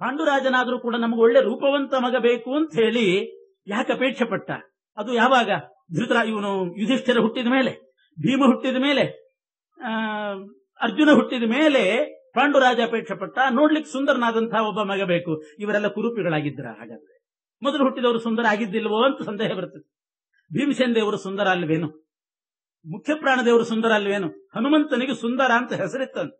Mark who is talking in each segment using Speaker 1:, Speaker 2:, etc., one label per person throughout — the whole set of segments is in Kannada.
Speaker 1: ಪಾಂಡುರಾಜನಾದ್ರೂ ಕೂಡ ನಮಗೆ ಒಳ್ಳೆ ರೂಪವಂತ ಮಗ ಬೇಕು ಅಂತ ಹೇಳಿ ಯಾಕೆ ಅಪೇಕ್ಷೆ ಪಟ್ಟ? ಅದು ಯಾವಾಗ? ಇವನು ಯುಧಿಷ್ಠಿರ ಹುಟ್ಟಿದ ಮೇಲೆ, ಭೀಮ ಹುಟ್ಟಿದ ಮೇಲೆ, ಅರ್ಜುನ ಹುಟ್ಟಿದ ಮೇಲೆ ಪಾಂಡುರಾಜ ಅಪೇಕ್ಷೆ ಪಟ್ಟ. ನೋಡ್ಲಿಕ್ಕೆ ಸುಂದರನಾದಂತಹ ಒಬ್ಬ ಮಗ ಬೇಕು. ಇವರೆಲ್ಲ ಕುರೂಪಿಗಳಾಗಿದ್ರ? ಹಾಗಾದ್ರೆ ಮೊದಲು ಹುಟ್ಟಿದವರು ಸುಂದರ ಆಗಿದ್ದಿಲ್ವೋ ಅಂತ ಸಂದೇಹ ಬರ್ತದೆ. ಭೀಮಸೇನ ದೇವರು ಸುಂದರ ಅಲ್ವೇನು? ಮುಖ್ಯ ಪ್ರಾಣದೇವರು ಸುಂದರ ಅಲ್ವೇನು? ಹನುಮಂತನಿಗೆ ಸುಂದರ ಅಂತ ಹೆಸರಿತ್ತಂತೆ.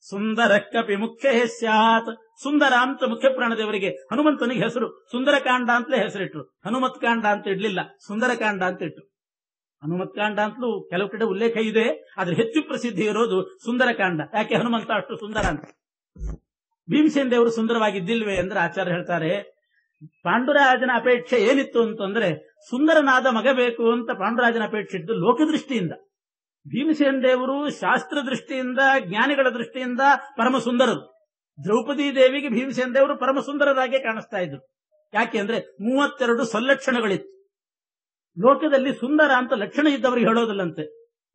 Speaker 1: ಸುಂದರ ಕಪಿ ಮುಖ್ಯ ಸ್ಯಾತ್. ಸುಂದರ ಅಂತ ಮುಖ್ಯ ಪ್ರಾಣದೇವರಿಗೆ, ಹನುಮಂತನಿಗೆ ಹೆಸರು ಸುಂದರಕಾಂಡ ಅಂತಲೇ ಹೆಸರಿಟ್ರು. ಹನುಮತ್ ಕಾಂಡ ಅಂತ ಇಡ್ಲಿಲ್ಲ, ಸುಂದರಕಾಂಡ ಅಂತ ಇಟ್ಟು. ಹನುಮತ್ ಕಾಂಡ ಅಂತಲೂ ಕೆಲವು ಕಡೆ ಉಲ್ಲೇಖ ಇದೆ, ಆದ್ರೆ ಹೆಚ್ಚು ಪ್ರಸಿದ್ಧಿ ಇರೋದು ಸುಂದರಕಾಂಡ. ಯಾಕೆ? ಹನುಮಂತ ಅಷ್ಟು ಸುಂದರ ಅಂತ. ಭೀಮಸೇನ ದೇವರು ಸುಂದರವಾಗಿದ್ದಿಲ್ವೇ ಅಂದ್ರೆ ಆಚಾರ್ಯ ಹೇಳ್ತಾರೆ, ಪಾಂಡುರಾಜನ ಅಪೇಕ್ಷೆ ಏನಿತ್ತು ಅಂತಂದ್ರೆ ಸುಂದರನಾದ ಮಗ ಬೇಕು ಅಂತ ಪಾಂಡುರಾಜನ ಅಪೇಕ್ಷೆ ಇದ್ದು ಲೋಕದೃಷ್ಟಿಯಿಂದ. ಭೀಮಸೇನ ದೇವರು ಶಾಸ್ತ್ರ ದೃಷ್ಟಿಯಿಂದ, ಜ್ಞಾನಿಗಳ ದೃಷ್ಟಿಯಿಂದ ಪರಮ ಸುಂದರರು. ದ್ರೌಪದಿ ದೇವಿಗೆ ಭೀಮಸೇನ ದೇವರು ಪರಮ ಸುಂದರರಾಗೆ ಕಾಣಿಸ್ತಾ ಇದ್ರು. ಯಾಕೆ ಅಂದ್ರೆ 32 ಸಲ್ಲಕ್ಷಣಗಳಿತ್ತು. ಲೋಕದಲ್ಲಿ ಸುಂದರ ಅಂತ ಲಕ್ಷಣ ಇದ್ದವರಿಗೆ ಹೇಳೋದಿಲ್ಲಂತೆ.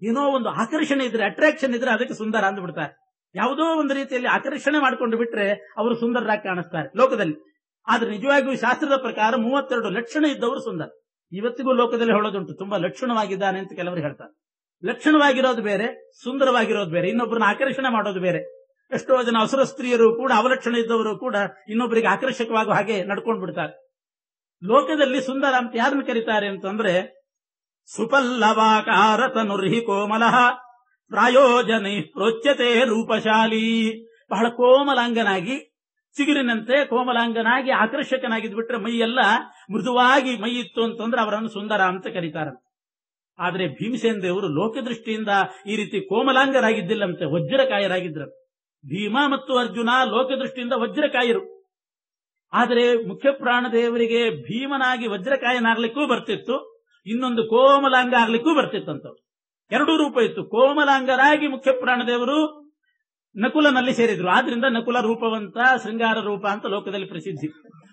Speaker 1: ಏನೋ ಒಂದು ಆಕರ್ಷಣೆ ಇದ್ರೆ, ಅಟ್ರಾಕ್ಷನ್ ಇದ್ರೆ ಅದಕ್ಕೆ ಸುಂದರ ಅಂದ್ಬಿಡ್ತಾರೆ. ಯಾವುದೋ ಒಂದು ರೀತಿಯಲ್ಲಿ ಆಕರ್ಷಣೆ ಮಾಡಿಕೊಂಡು ಬಿಟ್ರೆ ಅವರು ಸುಂದರರಾಗಿ ಕಾಣಿಸ್ತಾರೆ ಲೋಕದಲ್ಲಿ. ಆದ್ರೆ ನಿಜವಾಗಿಯೂ ಶಾಸ್ತ್ರದ ಪ್ರಕಾರ 32 ಲಕ್ಷಣ ಇದ್ದವರು ಸುಂದರ. ಇವತ್ತಿಗೂ ಲೋಕದಲ್ಲಿ ಹೇಳೋದುಂಟು, ತುಂಬಾ ಲಕ್ಷಣವಾಗಿದ್ದಾನೆ ಅಂತ ಕೆಲವರು ಹೇಳ್ತಾರೆ. ಲಕ್ಷಣವಾಗಿರೋದು ಬೇರೆ, ಸುಂದರವಾಗಿರೋದು ಬೇರೆ, ಇನ್ನೊಬ್ಬರನ್ನ ಆಕರ್ಷಣೆ ಮಾಡೋದು ಬೇರೆ. ಎಷ್ಟೋ ಜನ ಅಸುರ ಸ್ತ್ರೀಯರು ಕೂಡ, ಅವಲಕ್ಷಣ ಇದ್ದವರು ಕೂಡ ಇನ್ನೊಬ್ಬರಿಗೆ ಆಕರ್ಷಕವಾಗುವ ಹಾಗೆ ನಡ್ಕೊಂಡು ಬಿಡ್ತಾರೆ. ಲೋಕದಲ್ಲಿ ಸುಂದರ ಅಂತ ಯಾರನ್ನು ಕರೀತಾರೆ ಅಂತಂದ್ರೆ, ಸುಪಲ್ಲವಾಕಾರ ತನುರ್ಹಿ ಕೋಮಲಃ ಪ್ರಾಯೋಜನೈ ಪ್ರೋಚ್ಯತೆ ರೂಪಶಾಲಿ. ಬಹಳ ಕೋಮಲಾಂಗನಾಗಿ, ಚಿಗುರಿನಂತೆ ಕೋಮಲಾಂಗನಾಗಿ ಆಕರ್ಷಕನಾಗಿದ್ ಬಿಟ್ರೆ ಮೈಯೆಲ್ಲ ಮೃದುವಾಗಿ ಮೈ ಇತ್ತು ಅಂತಂದ್ರೆ ಅವರನ್ನು ಸುಂದರ ಅಂತ ಕರೀತಾರೆ. ಆದ್ರೆ ಭೀಮಸೇನ ದೇವರು ಲೋಕದೃಷ್ಟಿಯಿಂದ ಈ ರೀತಿ ಕೋಮಲಾಂಗರಾಗಿದ್ದಿಲ್ಲಂತೆ, ವಜ್ರಕಾಯರಾಗಿದ್ರು. ಭೀಮ ಮತ್ತು ಅರ್ಜುನ ಲೋಕದೃಷ್ಟಿಯಿಂದ ವಜ್ರಕಾಯರು. ಆದರೆ ಮುಖ್ಯ ಪ್ರಾಣದೇವರಿಗೆ ಭೀಮನಾಗಿ ವಜ್ರಕಾಯನಾಗ್ಲಿಕ್ಕೂ ಬರ್ತಿತ್ತು, ಇನ್ನೊಂದು ಕೋಮಲಾಂಗ ಆಗ್ಲಿಕ್ಕೂ ಬರ್ತಿತ್ತಂತ. ಎರಡೂ ರೂಪ ಇತ್ತು. ಕೋಮಲಾಂಗರಾಗಿ ಮುಖ್ಯ ಪ್ರಾಣದೇವರು ನಕುಲನಲ್ಲಿ ಸೇರಿದ್ರು. ಆದ್ರಿಂದ ನಕುಲ ರೂಪವಂತ, ಶೃಂಗಾರ ರೂಪ ಅಂತ ಲೋಕದಲ್ಲಿ ಪ್ರಸಿದ್ಧಿ.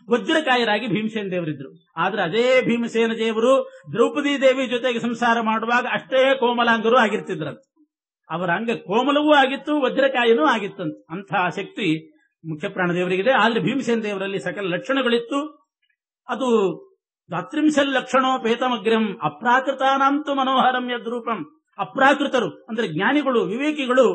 Speaker 1: ವಜ್ರಕಾಯರಾಗಿ ಭೀಮಸೇನ ದೇವರಿದ್ರು. ಆದ್ರೆ ಅದೇ ಭೀಮಸೇನ ದೇವರು ದ್ರೌಪದಿ ದೇವಿ ಜೊತೆಗೆ ಸಂಸಾರ ಮಾಡುವಾಗ ಅಷ್ಟೇ ಕೋಮಲಾಂಗರು ಆಗಿರ್ತಿದ್ರಂತ. ಅವರ ಅಂಗ ಕೋಮಲವೂ ಆಗಿತ್ತು, ವಜ್ರಕಾಯನೂ ಆಗಿತ್ತಂತ. ಅಂತಹ ಶಕ್ತಿ ಮುಖ್ಯ ಪ್ರಾಣದೇವರಿಗಿದೆ. ಆದ್ರೆ ಭೀಮಸೇನ ದೇವರಲ್ಲಿ ಸಕಲ ಲಕ್ಷಣಗಳಿತ್ತು. ಅದು ದಾತ್ರಿಂಶಲ್ ಲಕ್ಷಣೋಪೇತಮಗ್ರಂ ಅಪ್ರಾಕೃತಾನಾಂತು ಮನೋಹರಂ ಯದ್ರೂಪಂ. ಅಪ್ರಾಕೃತರು ಅಂದ್ರೆ ಜ್ಞಾನಿಗಳು, ವಿವೇಕಿಗಳು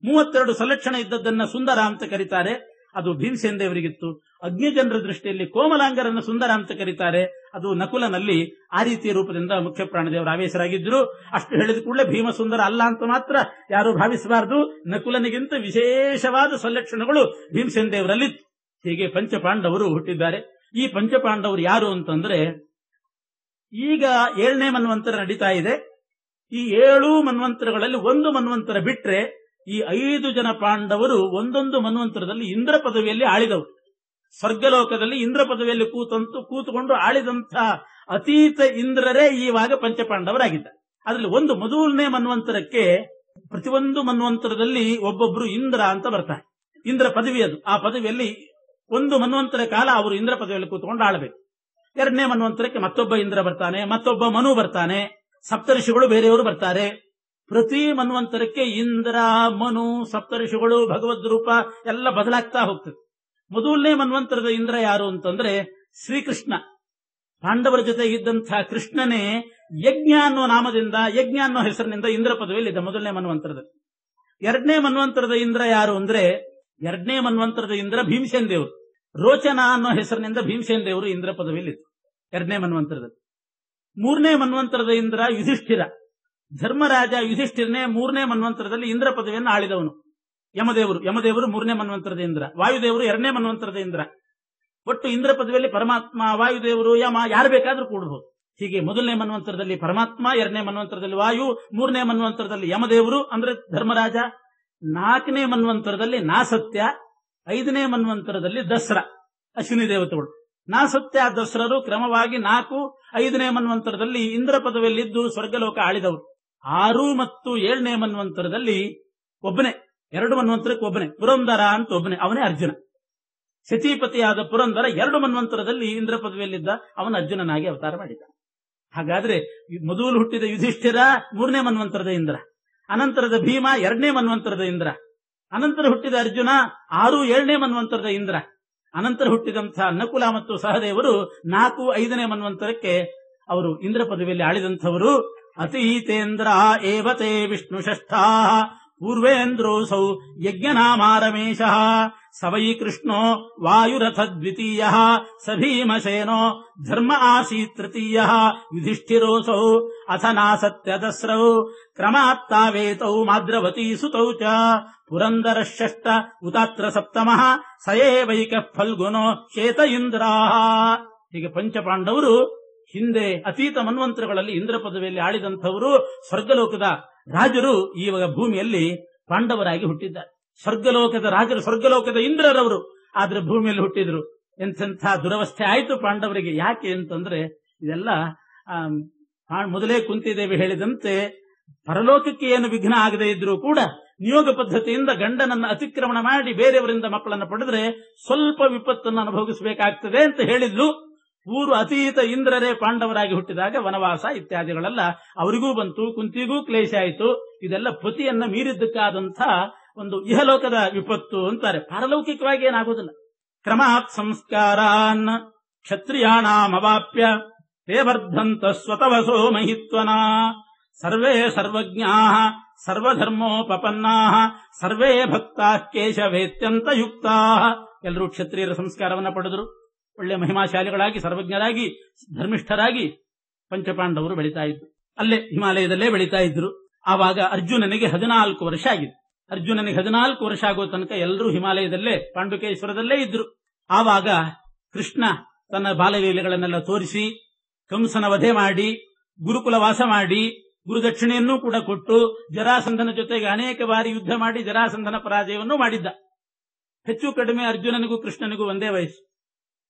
Speaker 1: 32 ಸಲಕ್ಷಣ ಇದ್ದದ್ದನ್ನ ಸುಂದರ ಅಂತ ಕರೀತಾರೆ. ಅದು ಭೀಮಸೇನ ದೇವರಿಗಿತ್ತು. ಅಗ್ನಿಜನರ ದೃಷ್ಟಿಯಲ್ಲಿ ಕೋಮಲಾಂಗರನ್ನು ಸುಂದರ ಅಂತ ಕರೀತಾರೆ. ಅದು ನಕುಲನಲ್ಲಿ ಆ ರೀತಿಯ ರೂಪದಿಂದ ಮುಖ್ಯ ಪ್ರಾಣದೇವರು ಆವೇಶರಾಗಿದ್ದರು. ಅಷ್ಟು ಹೇಳಿದ ಕೂಡಲೇ ಭೀಮ ಸುಂದರ ಅಲ್ಲ ಅಂತ ಮಾತ್ರ ಯಾರು ಭಾವಿಸಬಾರದು. ನಕುಲನಿಗಿಂತ ವಿಶೇಷವಾದ ಸಲ್ಲಕ್ಷಣಗಳು ಭೀಮಸೇನ ದೇವರಲ್ಲಿ. ಹೀಗೆ ಪಂಚಪಾಂಡವರು ಹುಟ್ಟಿದ್ದಾರೆ. ಈ ಪಂಚಪಾಂಡವರು ಯಾರು ಅಂತಂದ್ರೆ, ಈಗ 7ನೇ ಮನ್ವಂತರ ನಡೀತಾ ಇದೆ. ಈ 7 ಮನ್ವಂತರಗಳಲ್ಲಿ ಒಂದು ಮನ್ವಂತರ ಬಿಟ್ರೆ ಈ 5 ಜನ ಪಾಂಡವರು ಒಂದೊಂದು ಮನ್ವಂತರದಲ್ಲಿ ಇಂದ್ರ ಪದವಿಯಲ್ಲಿ ಆಳಿದವರು. ಸ್ವರ್ಗಲೋಕದಲ್ಲಿ ಇಂದ್ರ ಪದವಿಯಲ್ಲಿ ಕೂತುಕೊಂಡು ಆಳಿದಂಥ ಅತೀತ ಇಂದ್ರರೇ ಈವಾಗ ಪಂಚಪಾಂಡವರಾಗಿದ್ದಾರೆ. ಅದರಲ್ಲಿ ಒಂದು ಮೊದಲನೇ ಮನ್ವಂತರಕ್ಕೆ ಪ್ರತಿಯೊಂದು ಮನ್ವಂತರದಲ್ಲಿ ಒಬ್ಬೊಬ್ರು ಇಂದ್ರ ಅಂತ ಬರ್ತಾರೆ. ಇಂದ್ರ ಪದವಿ ಅದು. ಆ ಪದವಿಯಲ್ಲಿ ಒಂದು ಮನ್ವಂತರ ಕಾಲ ಅವರು ಇಂದ್ರ ಪದವಿಯಲ್ಲಿ ಕೂತ್ಕೊಂಡು ಆಳಬೇಕು. 2ನೇ ಮನ್ವಂತರಕ್ಕೆ ಮತ್ತೊಬ್ಬ ಇಂದ್ರ ಬರ್ತಾನೆ, ಮತ್ತೊಬ್ಬ ಮನು ಬರ್ತಾನೆ, ಸಪ್ತರ್ಷಿಗಳು ಬೇರೆಯವರು ಬರ್ತಾರೆ. ಪ್ರತಿ ಮನ್ವಂತರಕ್ಕೆ ಇಂದ್ರ, ಮನು, ಸಪ್ತರ್ಷಿಗಳು, ಭಗವದ್ ರೂಪ ಎಲ್ಲ ಬದಲಾಗ್ತಾ ಹೋಗ್ತದೆ. ಮೊದಲನೇ ಮನ್ವಂತರದ ಇಂದ್ರ ಯಾರು ಅಂತಂದ್ರೆ ಶ್ರೀಕೃಷ್ಣ. ಪಾಂಡವರ ಜೊತೆ ಇದ್ದಂತಹ ಕೃಷ್ಣನೇ ಯಜ್ಞ ಅನ್ನೋ ನಾಮದಿಂದ, ಯಜ್ಞ ಅನ್ನೋ ಹೆಸರಿನಿಂದ ಇಂದ್ರ ಪದವಿಯಲ್ಲಿ ಇದ್ದ ಮೊದಲನೇ ಮನ್ವಂತರದಲ್ಲಿ. 2ನೇ ಮನ್ವಂತರದ ಇಂದ್ರ ಯಾರು ಅಂದ್ರೆ, 2ನೇ ಮನ್ವಂತರದ ಇಂದ್ರ ಭೀಮಸೇನ ದೇವರು. ರೋಚನ ಅನ್ನೋ ಹೆಸರಿನಿಂದ ಭೀಮಸೇನ ದೇವರು ಇಂದ್ರ ಪದವಿಯಲ್ಲಿ ಇತ್ತು 2ನೇ ಮನ್ವಂತರದಲ್ಲಿ. 3ನೇ ಮನ್ವಂತರದ ಇಂದ್ರ ಯುಧಿಷ್ಠಿರ. ಧರ್ಮರಾಜ ಯುಧಿಷ್ಠಿರನೇ 3ನೇ ಮನ್ವಂತರದಲ್ಲಿ ಇಂದ್ರ ಪದವಿಯನ್ನು ಆಳಿದವನು. ಯಮದೇವರು 3ನೇ ಮನ್ವಂತರದ ಇಂದ್ರ. ವಾಯುದೇವರು 2ನೇ ಮನ್ವಂತರದ ಇಂದ್ರ. ಒಟ್ಟು ಇಂದ್ರ ಪದವಿಯಲ್ಲಿ ಪರಮಾತ್ಮ, ವಾಯುದೇವರು, ಯಮ ಯಾರು ಬೇಕಾದ್ರೂ ಕೂಡಬಹುದು. ಹೀಗೆ ಮೊದಲನೇ ಮನ್ವಂತರದಲ್ಲಿ ಪರಮಾತ್ಮ, 2ನೇ ಮನ್ವಂತರದಲ್ಲಿ ವಾಯು, 3ನೇ ಮನ್ವಂತರದಲ್ಲಿ ಯಮದೇವರು ಅಂದ್ರೆ ಧರ್ಮರಾಜ, 4ನೇ ಮನ್ವಂತರದಲ್ಲಿ ನಾಸತ್ಯ, 5ನೇ ಮನ್ವಂತರದಲ್ಲಿ ದಸರಾ ಅಶ್ವಿನಿ ದೇವತೆಗಳು. ನಾಸತ್ಯ ದಸರರು ಕ್ರಮವಾಗಿ 4, 5ನೇ ಮನ್ವಂತರದಲ್ಲಿ ಇಂದ್ರ ಪದವಿಯಲ್ಲಿದ್ದು ಸ್ವರ್ಗಲೋಕ ಆಳಿದವರು. 6 ಮತ್ತು 7ನೇ ಮನ್ವಂತರದಲ್ಲಿ ಒಬ್ಬನೇ, 2 ಮನ್ವಂತರಕ್ಕೆ ಒಬ್ಬನೇ, ಪುರಂದರ ಅಂತ ಒಬ್ಬನೇ, ಅವನೇ ಅರ್ಜುನ. ಶಚೀಪತಿಯಾದ ಪುರಂದರ 2 ಮನ್ವಂತರದಲ್ಲಿ ಇಂದ್ರ ಪದವಿಯಲ್ಲಿದ್ದ, ಅವನ ಅರ್ಜುನನಾಗಿ ಅವತಾರ ಮಾಡಿದ. ಹಾಗಾದ್ರೆ ಮೊದಲು ಹುಟ್ಟಿದ ಯುಧಿಷ್ಠಿರ 3ನೇ ಮನ್ವಂತರದ ಇಂದ್ರ, ಅನಂತರದ ಭೀಮ 2ನೇ ಮನ್ವಂತರದ ಇಂದ್ರ, ಅನಂತರ ಹುಟ್ಟಿದ ಅರ್ಜುನ 6, 7ನೇ ಮನ್ವಂತರದ ಇಂದ್ರ. ಅನಂತರ ಹುಟ್ಟಿದಂತಹ ನಕುಲ ಮತ್ತು ಸಹದೇವರು 4-5ನೇ ಮನ್ವಂತರಕ್ಕೆ ಅವರು ಇಂದ್ರ ಪದವಿಯಲ್ಲಿ ಆಳಿದಂಥವರು. ಅತೀತೇಂದ್ರ ಏವತೆ ವಿಷ್ಣು ಷಷ್ಠಾ ಪೂರ್ವೇಂದ್ರೋಸೌ ಯಜ್ಞನಾಮಾರಮೇಶ ಸವೈ ಕೃಷ್ಣೋ ವಾಯುರಥ ದ್ವಿತೀಯ ಸ ಭೀಮಸೇನೋ ಧರ್ಮ ಆಸೀತ್ ತೃತೀಯ ಯುಧಿಷ್ಠಿರೋಸೌ ಅಥ ನಾಸತ್ಯದಸ್ರೌ ಕ್ರಮಾತ್ತಾವೇತೌ ಮಾದ್ರವತೀ ಸುತೌ ಚ ಪುರಂದರ ಷಷ್ಠ ಉತಾತ್ರ ಸಪ್ತಮಃ ಸಯೇವೈಕ ಫಲ್ಗುನೋ ಶೇತ ಇಂದ್ರಾ. ಹೀಗೆ ಪಂಚಪಾಂಡವರು ಹಿಂದೆ ಅತೀತ ಮನ್ವಂತರಗಳಲ್ಲಿ ಇಂದ್ರ ಪದವಿಯಲ್ಲಿ ಆಳಿದಂಥವರು. ಸ್ವರ್ಗಲೋಕದ ರಾಜರು ಈವಾಗ ಭೂಮಿಯಲ್ಲಿ ಪಾಂಡವರಾಗಿ ಹುಟ್ಟಿದ್ದಾರೆ. ಸ್ವರ್ಗಲೋಕದ ರಾಜರು, ಸ್ವರ್ಗಲೋಕದ ಇಂದ್ರರವರು, ಆದ್ರೆ ಭೂಮಿಯಲ್ಲಿ ಹುಟ್ಟಿದ್ರು. ಎಂತೆಂಥ ದುರವಸ್ಥೆ ಆಯಿತು ಪಾಂಡವರಿಗೆ. ಯಾಕೆ ಅಂತಂದ್ರೆ ಇದೆಲ್ಲ ಮೊದಲೇ ಕುಂತಿದೇವಿ ಹೇಳಿದಂತೆ ಪರಲೋಕಕ್ಕೆ ಏನು ವಿಘ್ನ ಆಗದೇ ಇದ್ರೂ ಕೂಡ ನಿಯೋಗ ಪದ್ಧತಿಯಿಂದ ಗಂಡನನ್ನು ಅತಿಕ್ರಮಣ ಮಾಡಿ ಬೇರೆಯವರಿಂದ ಮಕ್ಕಳನ್ನು ಪಡೆದ್ರೆ ಸ್ವಲ್ಪ ವಿಪತ್ತನ್ನು ಅನುಭವಿಸಬೇಕಾಗ್ತದೆ ಅಂತ ಹೇಳಿದ್ಲು. ಪೂರ್ವ ಅತೀತ ಇಂದ್ರರೇ ಪಾಂಡವರಾಗಿ ಹುಟ್ಟಿದಾಗ ವನವಾಸ ಇತ್ಯಾದಿಗಳೆಲ್ಲ ಅವರಿಗೂ ಬಂತು, ಕುಂತಿಗೂ ಕ್ಲೇಶ ಆಯಿತು. ಇದೆಲ್ಲ ಪತಿಯನ್ನ ಮೀರಿದ್ದಕ್ಕಾದಂಥ ಒಂದು ಇಹಲೋಕದ ವಿಪತ್ತು ಅಂತಾರೆ. ಪಾರಲೌಕಿಕವಾಗಿ ಏನಾಗುವುದಿಲ್ಲ. ಕ್ರಮಾತ್ ಸಂಸ್ಕಾರಾನ್ ಕ್ಷತ್ರಿಯಾಣಾಮವಾಪ್ಯ ತೇ ವರ್ಧಂತ ಸ್ವತವಸೋ ಮಹಿತ್ವನ ಸರ್ವೇ ಸರ್ವಜ್ಞಾ ಸರ್ವಧರ್ಮೋಪಪನ್ನಾ ಸರ್ವೇ ಭಕ್ತಾ ಕೇಶವೇತ್ಯಂತ ಯುಕ್ತಾ. ಎಲ್ಲರೂ ಕ್ಷತ್ರಿಯರ ಸಂಸ್ಕಾರವನ್ನ ಪಡೆದರು. ಒಳ್ಳೆ ಮಹಿಮಾಶಾಲಿಗಳಾಗಿ, ಸರ್ವಜ್ಞರಾಗಿ, ಧರ್ಮಿಷ್ಠರಾಗಿ ಪಂಚಪಾಂಡವರು ಬೆಳೀತಾ ಇದ್ರು. ಅಲ್ಲೇ ಹಿಮಾಲಯದಲ್ಲೇ ಬೆಳೀತಾ ಇದ್ರು. ಆವಾಗ ಅರ್ಜುನನಿಗೆ 14 ವರ್ಷ ಆಗಿದೆ. ಅರ್ಜುನನಿಗೆ 14 ವರ್ಷ ಆಗೋ ತನಕ ಎಲ್ಲರೂ ಹಿಮಾಲಯದಲ್ಲೇ ಪಾಂಡುಕೇಶ್ವರದಲ್ಲೇ ಇದ್ರು. ಆವಾಗ ಕೃಷ್ಣ ತನ್ನ ಬಾಲಲೀಲೆಗಳನ್ನೆಲ್ಲ ತೋರಿಸಿ ಕಂಸನ ವಧೆ ಮಾಡಿ, ಗುರುಕುಲ ವಾಸ ಮಾಡಿ, ಗುರುದಕ್ಷಿಣೆಯನ್ನೂ ಕೂಡ ಕೊಟ್ಟು, ಜರಾಸಂಧನ ಜೊತೆಗೆ ಅನೇಕ ಬಾರಿ ಯುದ್ಧ ಮಾಡಿ ಜರಾಸಂಧನ ಪರಾಜಯವನ್ನೂ ಮಾಡಿದ್ದ. ಹೆಚ್ಚು ಕಡಿಮೆ ಅರ್ಜುನನಿಗೂ ಕೃಷ್ಣನಿಗೂ ಒಂದೇ ವಯಸ್ಸು.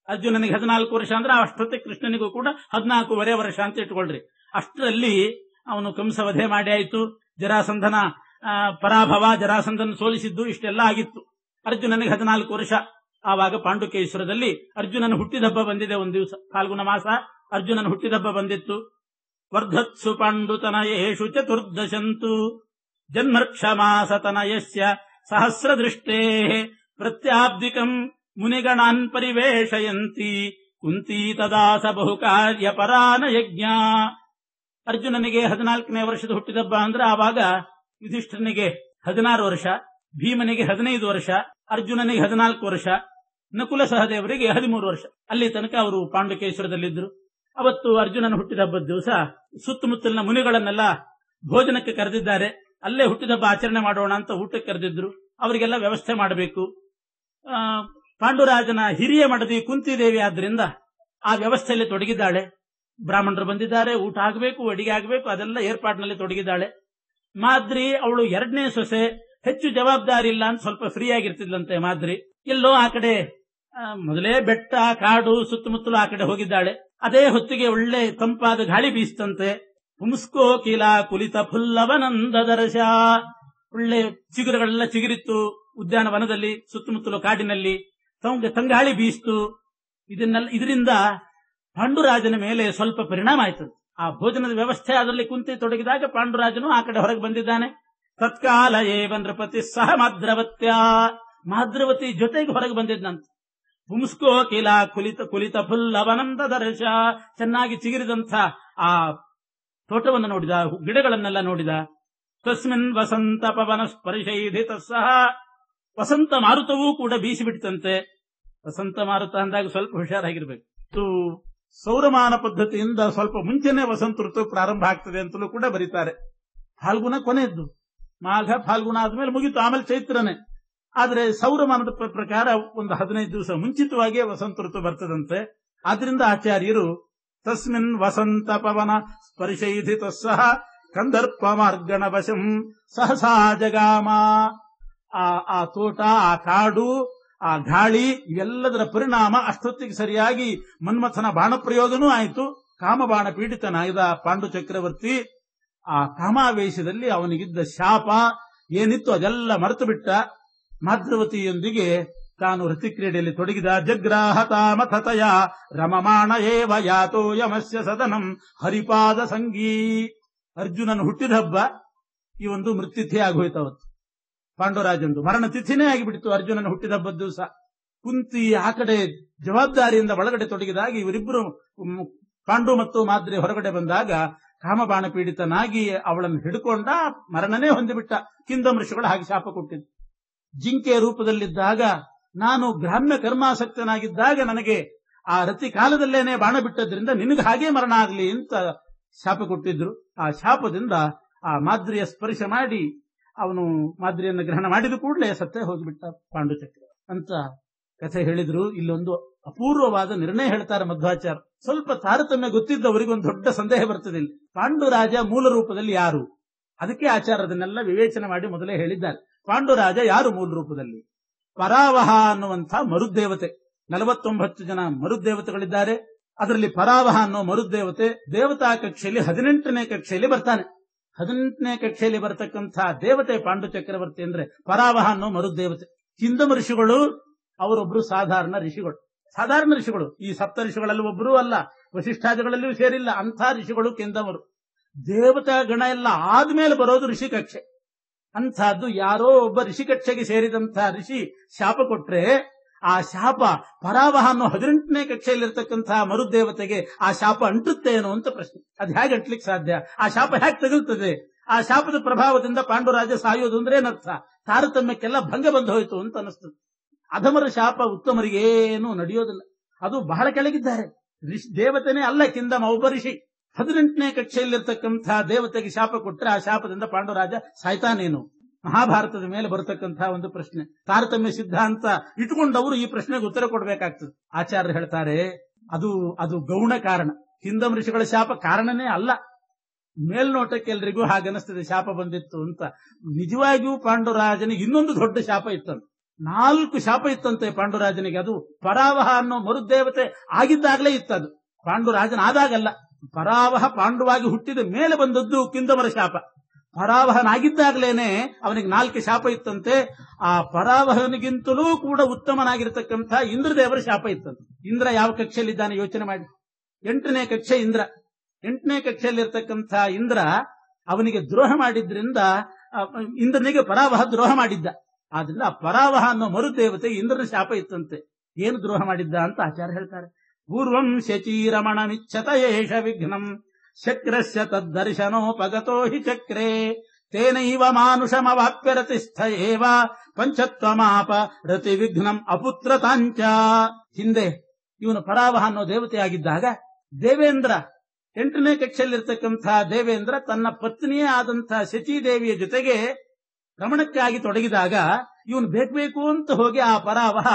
Speaker 1: ಅರ್ಜುನನಿಗೆ 14 ವರ್ಷ ಅಂದ್ರೆ ಅಷ್ಟೊತ್ತಿಗೆ ಕೃಷ್ಣನಿಗೂ ಕೂಡ 14.5 ವರ್ಷ ಅಂತ ಇಟ್ಕೊಳ್ರಿ. ಅಷ್ಟರಲ್ಲಿ ಅವನು ಕಂಸ ವಧೆ ಮಾಡಿ ಆಯಿತು, ಜರಾಸಂಧನ ಪರಾಭವ, ಜರಾಸಂಧನ ಸೋಲಿಸಿದ್ದು ಇಷ್ಟೆಲ್ಲ ಆಗಿತ್ತು. ಅರ್ಜುನನಿಗೆ 14 ವರ್ಷ. ಆವಾಗ ಪಾಂಡುಕೇಶ್ವರದಲ್ಲಿ ಅರ್ಜುನನ ಹುಟ್ಟಿದಬ್ಬ ಬಂದಿದೆ. ಒಂದು ದಿವಸ ಫಾಲ್ಗುಣ ಮಾಸ ಅರ್ಜುನನ ಹುಟ್ಟಿದಬ್ಬ ಬಂದಿತ್ತು. ವರ್ಧತ್ಸು ಪಾಂಡುತನಯೇಷು ಚತುರ್ದಶಂತು ಜನ್ಮರ್ಕ್ಷಮಾಸತನಯಸ್ಯ ಸಹಸ್ರದೃಷ್ಟೇ ಪ್ರತ್ಯಾಬ್ದಿಕಂ ಮುನಿಗಣಾನ್ ಪರಿವೇಶಯಂತಿ ಕುಂತಿ ತದಾಸ ಬಹುಕಾರ್ಯ ಪರಾನ ಯಜ್ಞ. ಅರ್ಜುನನಿಗೆ 14ನೇ ವರ್ಷದ ಹುಟ್ಟಿದಬ್ಬ ಅಂದ್ರೆ ಆವಾಗ ಯುಧಿಷ್ಠಿರನಿಗೆ 16 ವರ್ಷ, ಭೀಮನಿಗೆ 15 ವರ್ಷ, ಅರ್ಜುನನಿಗೆ 14 ವರ್ಷ, ನಕುಲ ಸಹದೇವರಿಗೆ 13 ವರ್ಷ. ಅಲ್ಲಿ ತನಕ ಅವರು ಪಾಂಡುಕೇಶ್ವರದಲ್ಲಿದ್ದರು. ಅವತ್ತು ಅರ್ಜುನನ ಹುಟ್ಟಿದಬ್ಬದ ದಿವಸ ಸುತ್ತಮುತ್ತಲಿನ ಮುನಿಗಳನ್ನೆಲ್ಲ ಭೋಜನಕ್ಕೆ ಕರೆದಿದ್ದಾರೆ. ಅಲ್ಲೇ ಹುಟ್ಟಿದಬ್ಬ ಆಚರಣೆ ಮಾಡೋಣ ಅಂತ ಊಟಕ್ಕೆ ಕರೆದಿದ್ರು. ಅವರಿಗೆಲ್ಲ ವ್ಯವಸ್ಥೆ ಮಾಡಬೇಕು. ಪಾಂಡುರಾಜನ ಹಿರಿಯ ಮಡದಿ ಕುಂತಿದೇವಿ ಆದ್ರಿಂದ ಆ ವ್ಯವಸ್ಥೆಯಲ್ಲಿ ತೊಡಗಿದ್ದಾಳೆ. ಬ್ರಾಹ್ಮಣರು ಬಂದಿದ್ದಾರೆ, ಊಟ ಆಗಬೇಕು, ಅಡಿಗೆ ಆಗಬೇಕು, ಅದೆಲ್ಲ ಏರ್ಪಾಟಿನಲ್ಲಿ ತೊಡಗಿದ್ದಾಳೆ. ಮಾದ್ರಿ ಅವಳು 2ನೇ ಸೊಸೆ, ಹೆಚ್ಚು ಜವಾಬ್ದಾರಿ ಇಲ್ಲ ಅಂತ ಸ್ವಲ್ಪ ಫ್ರೀ ಆಗಿರ್ತಿದ್ಲಂತೆ ಮಾದ್ರಿ. ಎಲ್ಲೋ ಆ ಕಡೆ ಮೊದಲೇ ಬೆಟ್ಟ ಕಾಡು ಸುತ್ತಮುತ್ತಲು ಆ ಕಡೆ ಹೋಗಿದ್ದಾಳೆ. ಅದೇ ಹೊತ್ತಿಗೆ ಒಳ್ಳೆ ತಂಪಾದ ಗಾಳಿ ಬೀಸ್ತಂತೆ. ಪುಂಸ್ಕೋ ಕೀಲ ಕುಲಿತ ಫುಲ್ಲವನಂದ ದರ್ಶ. ಒಳ್ಳೆ ಚಿಗುರುಗಳೆಲ್ಲ ಚಿಗುರಿತ್ತು ಉದ್ಯಾನವನದಲ್ಲಿ, ಸುತ್ತಮುತ್ತಲು ಕಾಡಿನಲ್ಲಿ ತಂಗಾಳಿ ಬೀಸ್ತು. ಇದರಿಂದ ಪಾಂಡುರಾಜನ ಮೇಲೆ ಸ್ವಲ್ಪ ಪರಿಣಾಮ ಆಯ್ತದೆ. ಆ ಭೋಜನದ ವ್ಯವಸ್ಥೆ ಅದರಲ್ಲಿ ಕುಂತಿ ತೊಡಗಿದಾಗ ಪಾಂಡುರಾಜನು ಆ ಕಡೆ ಹೊರಗೆ ಬಂದಿದ್ದಾನೆ. ತತ್ಕಾಲ ಏವ ನೃಪತಿ ಸಹ ಮಾದ್ರವತಿ ಜೊತೆಗೆ ಹೊರಗೆ ಬಂದಿದ್ದಂತ. ಪುಂಸ್ಕೋ ಕಿಲ ಕುಲಿತ ಫುಲ್ಲವನಂದ ದರ್ಶ. ಚೆನ್ನಾಗಿ ಚಿಗಿರಿದಂಥ ಆ ತೋಟವನ್ನು ನೋಡಿದ, ಗಿಡಗಳನ್ನೆಲ್ಲ ನೋಡಿದ. ತಸ್ಮಿನ್ ವಸಂತ ಪವನ ಸ್ಪರ್ಶೈಧಿ ತಸ್ಸಹ. ವಸಂತ ಮಾರುತವೂ ಕೂಡ ಬೀಸಿಬಿಡ್ತಂತೆ. ವಸಂತ ಮಾರುತ ಅಂದಾಗ ಸ್ವಲ್ಪ ಹುಷಾರಾಗಿರ್ಬೇಕು. ಸೌರಮಾನ ಪದ್ಧತಿಯಿಂದ ಸ್ವಲ್ಪ ಮುಂಚೆನೆ ವಸಂತ ಋತು ಪ್ರಾರಂಭ ಆಗ್ತದೆ ಅಂತಲೂ ಕೂಡ ಬರೀತಾರೆ. ಫಾಲ್ಗುಣ ಕೊನೆಯದ್ದು, ಮಾಘ ಫಾಲ್ಗುಣ ಆದ್ಮೇಲೆ ಮುಗಿತು, ಆಮೇಲೆ ಚೈತ್ರನೇ. ಆದ್ರೆ ಸೌರಮಾನದ ಪ್ರಕಾರ ಒಂದು 15 ದಿವಸ ಮುಂಚಿತವಾಗಿಯೇ ವಸಂತ ಋತು ಬರ್ತದಂತೆ. ಆದ್ರಿಂದ ಆಚಾರ್ಯರು ತಸ್ಮಿನ್ ವಸಂತ ಪವನ ಸ್ಪರ್ಶೈಧಿ ತಸ್ಸಹ ಕಂದರ್ಪ ಮಾರ್ಗಣ ವಶಂ ಸಹಸಾ ಜಗಾಮ. ಆ ತೋಟ, ಆ ಕಾಡು, ಆ ಗಾಳಿ ಇವೆಲ್ಲದರ ಪರಿಣಾಮ ಅಷ್ಟೊತ್ತಿಗೆ ಸರಿಯಾಗಿ ಮನ್ಮಥನ ಬಾಣಪ್ರಯೋಗನೂ ಆಯಿತು. ಕಾಮಬಾಣ ಪೀಡಿತನಾಗಿದ್ದ ಪಾಂಡು ಚಕ್ರವರ್ತಿ ಆ ಕಾಮಾವೇಶದಲ್ಲಿ ಅವನಿಗಿದ್ದ ಶಾಪ ಏನಿತ್ತು ಅದೆಲ್ಲ ಮರೆತು ಬಿಟ್ಟ. ಮಾದ್ರವತಿಯೊಂದಿಗೆ ತಾನು ರತಿಕ್ರೀಡೆಯಲ್ಲಿ ತೊಡಗಿದ. ಜಗ್ರಾಹತಾಮಥತಯ ರಮಮಾಣ ಏವ ಯಾತೋ ಯಮಸ್ಯ ಸದನಂ ಹರಿಪಾದ ಸಂಗೀ. ಅರ್ಜುನನ ಹುಟ್ಟಿದ ಹಬ್ಬ ಈ ಒಂದು ಮೃತ್ಯುತಿಥಿ ಆಗೋಯ್ತು. ಅವತ್ತು ಪಾಂಡುರಾಜಂದು ಮರಣ ತಿಥಿನೇ ಆಗಿಬಿಡ್ತು ಅರ್ಜುನನ ಹುಟ್ಟಿದ ಹಬ್ಬದ ದಿವಸ. ಕುಂತಿ ಆ ಕಡೆ ಜವಾಬ್ದಾರಿಯಿಂದ ಒಳಗಡೆ ತೊಡಗಿದಾಗ ಇವರಿಬ್ಬರು ಪಾಂಡು ಮತ್ತು ಮಾದ್ರಿ ಹೊರಗಡೆ ಬಂದಾಗ ಕಾಮಬಾಣ ಪೀಡಿತನಾಗಿ ಅವಳನ್ನು ಹಿಡ್ಕೊಂಡ ಮರಣನೇ ಹೊಂದಿಬಿಟ್ಟ. ಕಿಂದಂ ಋಷಿಗಳು ಹಾಗೆ ಶಾಪ ಕೊಟ್ಟಿದ್ದು. ಜಿಂಕೆಯ ರೂಪದಲ್ಲಿದ್ದಾಗ, ನಾನು ಗ್ರಾಮ್ಯ ಕರ್ಮಾಸಕ್ತನಾಗಿದ್ದಾಗ ನನಗೆ ಆ ರತಿ ಕಾಲದಲ್ಲೇನೆ ಬಾಣ ಬಿಟ್ಟದ್ರಿಂದ ನಿನಗೆ ಹಾಗೆ ಮರಣ ಆಗ್ಲಿ ಅಂತ ಶಾಪ ಕೊಟ್ಟಿದ್ರು. ಆ ಶಾಪದಿಂದ ಆ ಮಾದ್ರಿಯ ಸ್ಪರ್ಶ ಮಾಡಿ ಅವನು ಮಾದ್ರಿಯನ್ನು ಗ್ರಹಣ ಮಾಡಿದ ಕೂಡಲೇ ಸತ್ತೇ ಹೋಗಿಬಿಟ್ಟ ಪಾಂಡುಚಕ್ರ ಅಂತ ಕಥೆ ಹೇಳಿದ್ರು. ಇಲ್ಲೊಂದು ಅಪೂರ್ವವಾದ ನಿರ್ಣಯ ಹೇಳ್ತಾರೆ ಮಧ್ವಾಚಾರ್ಯ. ಸ್ವಲ್ಪ ತಾರತಮ್ಯ ಗೊತ್ತಿದ್ದವರಿಗೊಂದು ದೊಡ್ಡ ಸಂದೇಹ ಬರ್ತದೆ. ಇಲ್ಲಿ ಪಾಂಡುರಾಜ ಮೂಲ ರೂಪದಲ್ಲಿ ಯಾರು? ಅದಕ್ಕೆ ಆಚಾರ್ಯ ಅದನ್ನೆಲ್ಲ ವಿವೇಚನೆ ಮಾಡಿ ಮೊದಲೇ ಹೇಳಿದ್ದಾರೆ. ಪಾಂಡುರಾಜ ಯಾರು ಮೂಲ ರೂಪದಲ್ಲಿ? ಪರಾವಹ ಅನ್ನುವಂಥ ಮರುದೇವತೆ. 49 ಜನ ಮರುದೇವತೆಗಳಿದ್ದಾರೆ. ಅದರಲ್ಲಿ ಪರಾವಹ ಅನ್ನೋ ಮರುದೇವತೆ ದೇವತಾ ಕಕ್ಷೆಯಲ್ಲಿ 18ನೇ ಕಕ್ಷೆಯಲ್ಲಿ ಬರ್ತಾನೆ. 18ನೇ ಕಕ್ಷೆಯಲ್ಲಿ ಬರತಕ್ಕಂಥ ದೇವತೆ ಪಾಂಡು ಚಕ್ರವರ್ತಿ ಅಂದ್ರೆ ಪರಾವಹ ಅನ್ನೋ ಮರುದೇವತೆ. ಕಿಂದಮ ಋಷಿಗಳು ಅವರೊಬ್ರು ಸಾಧಾರಣ ಋಷಿಗಳು. ಈ ಸಪ್ತ ಋಷಿಗಳಲ್ಲಿ ಒಬ್ಬರೂ ಅಲ್ಲ, ವಸಿಷ್ಠಾದಿಗಳಲ್ಲಿಯೂ ಸೇರಿಲ್ಲ. ಅಂಥ ಋಷಿಗಳು ಕಿಂದಮರು. ದೇವತಾ ಗಣ ಎಲ್ಲ ಆದ್ಮೇಲೆ ಬರೋದು ಋಷಿ ಕಕ್ಷೆ. ಅಂಥದ್ದು ಯಾರೋ ಒಬ್ಬ ಋಷಿ ಕಕ್ಷೆಗೆ ಸೇರಿದಂಥ ಋಷಿ ಶಾಪ ಕೊಟ್ರೆ ಆ ಶಾಪ ಪರಾವಹ ಅನ್ನೋ 18ನೇ ಕಕ್ಷೆಯಲ್ಲಿರ್ತಕ್ಕಂತಹ ಮರುದೇವತೆಗೆ ಆ ಶಾಪ ಅಂಟುತ್ತೇನೋ ಅಂತ ಪ್ರಶ್ನೆ. ಅದು ಹೇಗೆ ಅಂಟ್ಲಿಕ್ಕೆ ಸಾಧ್ಯ? ಆ ಶಾಪ ಹೇಗೆ ತಗುಲ್ತದೆ? ಆ ಶಾಪದ ಪ್ರಭಾವದಿಂದ ಪಾಂಡುರಾಜ ಸಾಯೋದು ಅಂದ್ರೆ ಏನರ್ಥ? ತಾರತಮ್ಯಕ್ಕೆಲ್ಲ ಭಂಗ ಬಂದು ಹೋಯ್ತು ಅಂತ ಅನಿಸ್ತದೆ. ಅಧಮರ ಶಾಪ ಉತ್ತಮರಿಗೇನು ನಡೆಯೋದಿಲ್ಲ. ಅದು ಬಹಳ ಕೆಳಗಿದ್ದಾರೆ. ದೇವತೆನೇ ಅಲ್ಲ ಕಿಂದಮ, ಒಬ್ಬ ಋಷಿ. 18ನೇ ಕಕ್ಷೆಯಲ್ಲಿರ್ತಕ್ಕಂತಹ ದೇವತೆಗೆ ಶಾಪ ಕೊಟ್ಟರೆ ಆ ಶಾಪದಿಂದ ಪಾಂಡುರಾಜ ಸಾಯ್ತಾನೇನು? ಮಹಾಭಾರತದ ಮೇಲೆ ಬರತಕ್ಕಂತಹ ಒಂದು ಪ್ರಶ್ನೆ. ತಾರತಮ್ಯ ಸಿದ್ಧಾಂತ ಇಟ್ಟುಕೊಂಡವರು ಈ ಪ್ರಶ್ನೆಗೆ ಉತ್ತರ ಕೊಡಬೇಕಾಗ್ತದೆ. ಆಚಾರ್ಯರು ಹೇಳ್ತಾರೆ ಅದು ಗೌಣ ಕಾರಣ. ಕಿಂದಮ ಋಷಿಗಳ ಶಾಪ ಕಾರಣನೇ ಅಲ್ಲ. ಮೇಲ್ನೋಟಕ್ಕೆ ಎಲ್ರಿಗೂ ಹಾಗನಿಸ್ತದೆ ಶಾಪ ಬಂದಿತ್ತು ಅಂತ. ನಿಜವಾಗಿಯೂ ಪಾಂಡುರಾಜನಿಗೆ ಇನ್ನೊಂದು ದೊಡ್ಡ ಶಾಪ ಇತ್ತಂತೆ. 4 ಶಾಪ ಇತ್ತಂತೆ ಪಾಂಡುರಾಜನಿಗೆ. ಅದು ಪರಾವಹ ಅನ್ನೋ ಮರುದೇವತೆ ಆಗಿದ್ದಾಗಲೇ ಇತ್ತದು, ಪಾಂಡುರಾಜನಾದಾಗಲ್ಲ. ಪರಾವಹ ಪಾಂಡುವಾಗಿ ಹುಟ್ಟಿದ ಮೇಲೆ ಬಂದದ್ದು ಕಿಂದಮರ ಶಾಪ. ಪರಾವಹನಾಗಿದ್ದಾಗಲೇನೆ ಅವನಿಗೆ 4 ಶಾಪ ಇತ್ತಂತೆ. ಆ ಪರಾವಹನಿಗಿಂತಲೂ ಕೂಡ ಉತ್ತಮನಾಗಿರ್ತಕ್ಕಂಥ ಇಂದ್ರದೇವರ ಶಾಪ ಇತ್ತಂತೆ. ಇಂದ್ರ ಯಾವ ಕಕ್ಷೆಯಲ್ಲಿದ್ದಾನೆ ಯೋಚನೆ ಮಾಡಿ. 8ನೇ ಕಕ್ಷೆ ಇಂದ್ರ. 8ನೇ ಕಕ್ಷೆಯಲ್ಲಿರ್ತಕ್ಕಂಥ ಇಂದ್ರ ಅವನಿಗೆ ದ್ರೋಹ ಮಾಡಿದ್ರಿಂದ ಇಂದ್ರನಿಗೆ ಪರಾವಹ ದ್ರೋಹ ಮಾಡಿದ್ದ. ಆದ್ರಿಂದ ಆ ಪರಾವಹ ಅನ್ನೋ ಮರುದೇವತೆ ಇಂದ್ರನ ಶಾಪ ಇತ್ತಂತೆ. ಏನು ದ್ರೋಹ ಮಾಡಿದ್ದ ಅಂತ ಆಚಾರ್ಯ ಹೇಳ್ತಾರೆ. ಪೂರ್ವಂ ಶಚೀರಮಣ ನಿಚ್ಛತ ಏಷ ವಿಘ್ನಂ ಶಕ್ರಸ್ಯ ತದ್ದರ್ಶನೋಪಗತೋ ಹಿ ಚಕ್ರೇ ತೇನೈವ ಮಾನುಷಮವಾಪ್ಯರತಿಸ್ಥ ಏವ ಪಂಚತ್ವಮಾಪ ರತಿ ವಿಘ್ನಂ ಅಪುತ್ರತಾಂಚ. ಹಿಂದೆ ಇವನು ಪರಾವಹ ಅನ್ನೋ ದೇವತೆಯಾಗಿದ್ದಾಗ ದೇವೇಂದ್ರ 8ನೇ ಕಕ್ಷೆಯಲ್ಲಿರ್ತಕ್ಕಂಥ ದೇವೇಂದ್ರ ತನ್ನ ಪತ್ನಿಯೇ ಆದಂಥ ಶಚೀದೇವಿಯ ಜೊತೆಗೆ ರಮಣಕ್ಕಾಗಿ ತೊಡಗಿದಾಗ ಇವನು ಬೇಕು ಅಂತ ಹೋಗಿ ಆ ಪರಾವಹ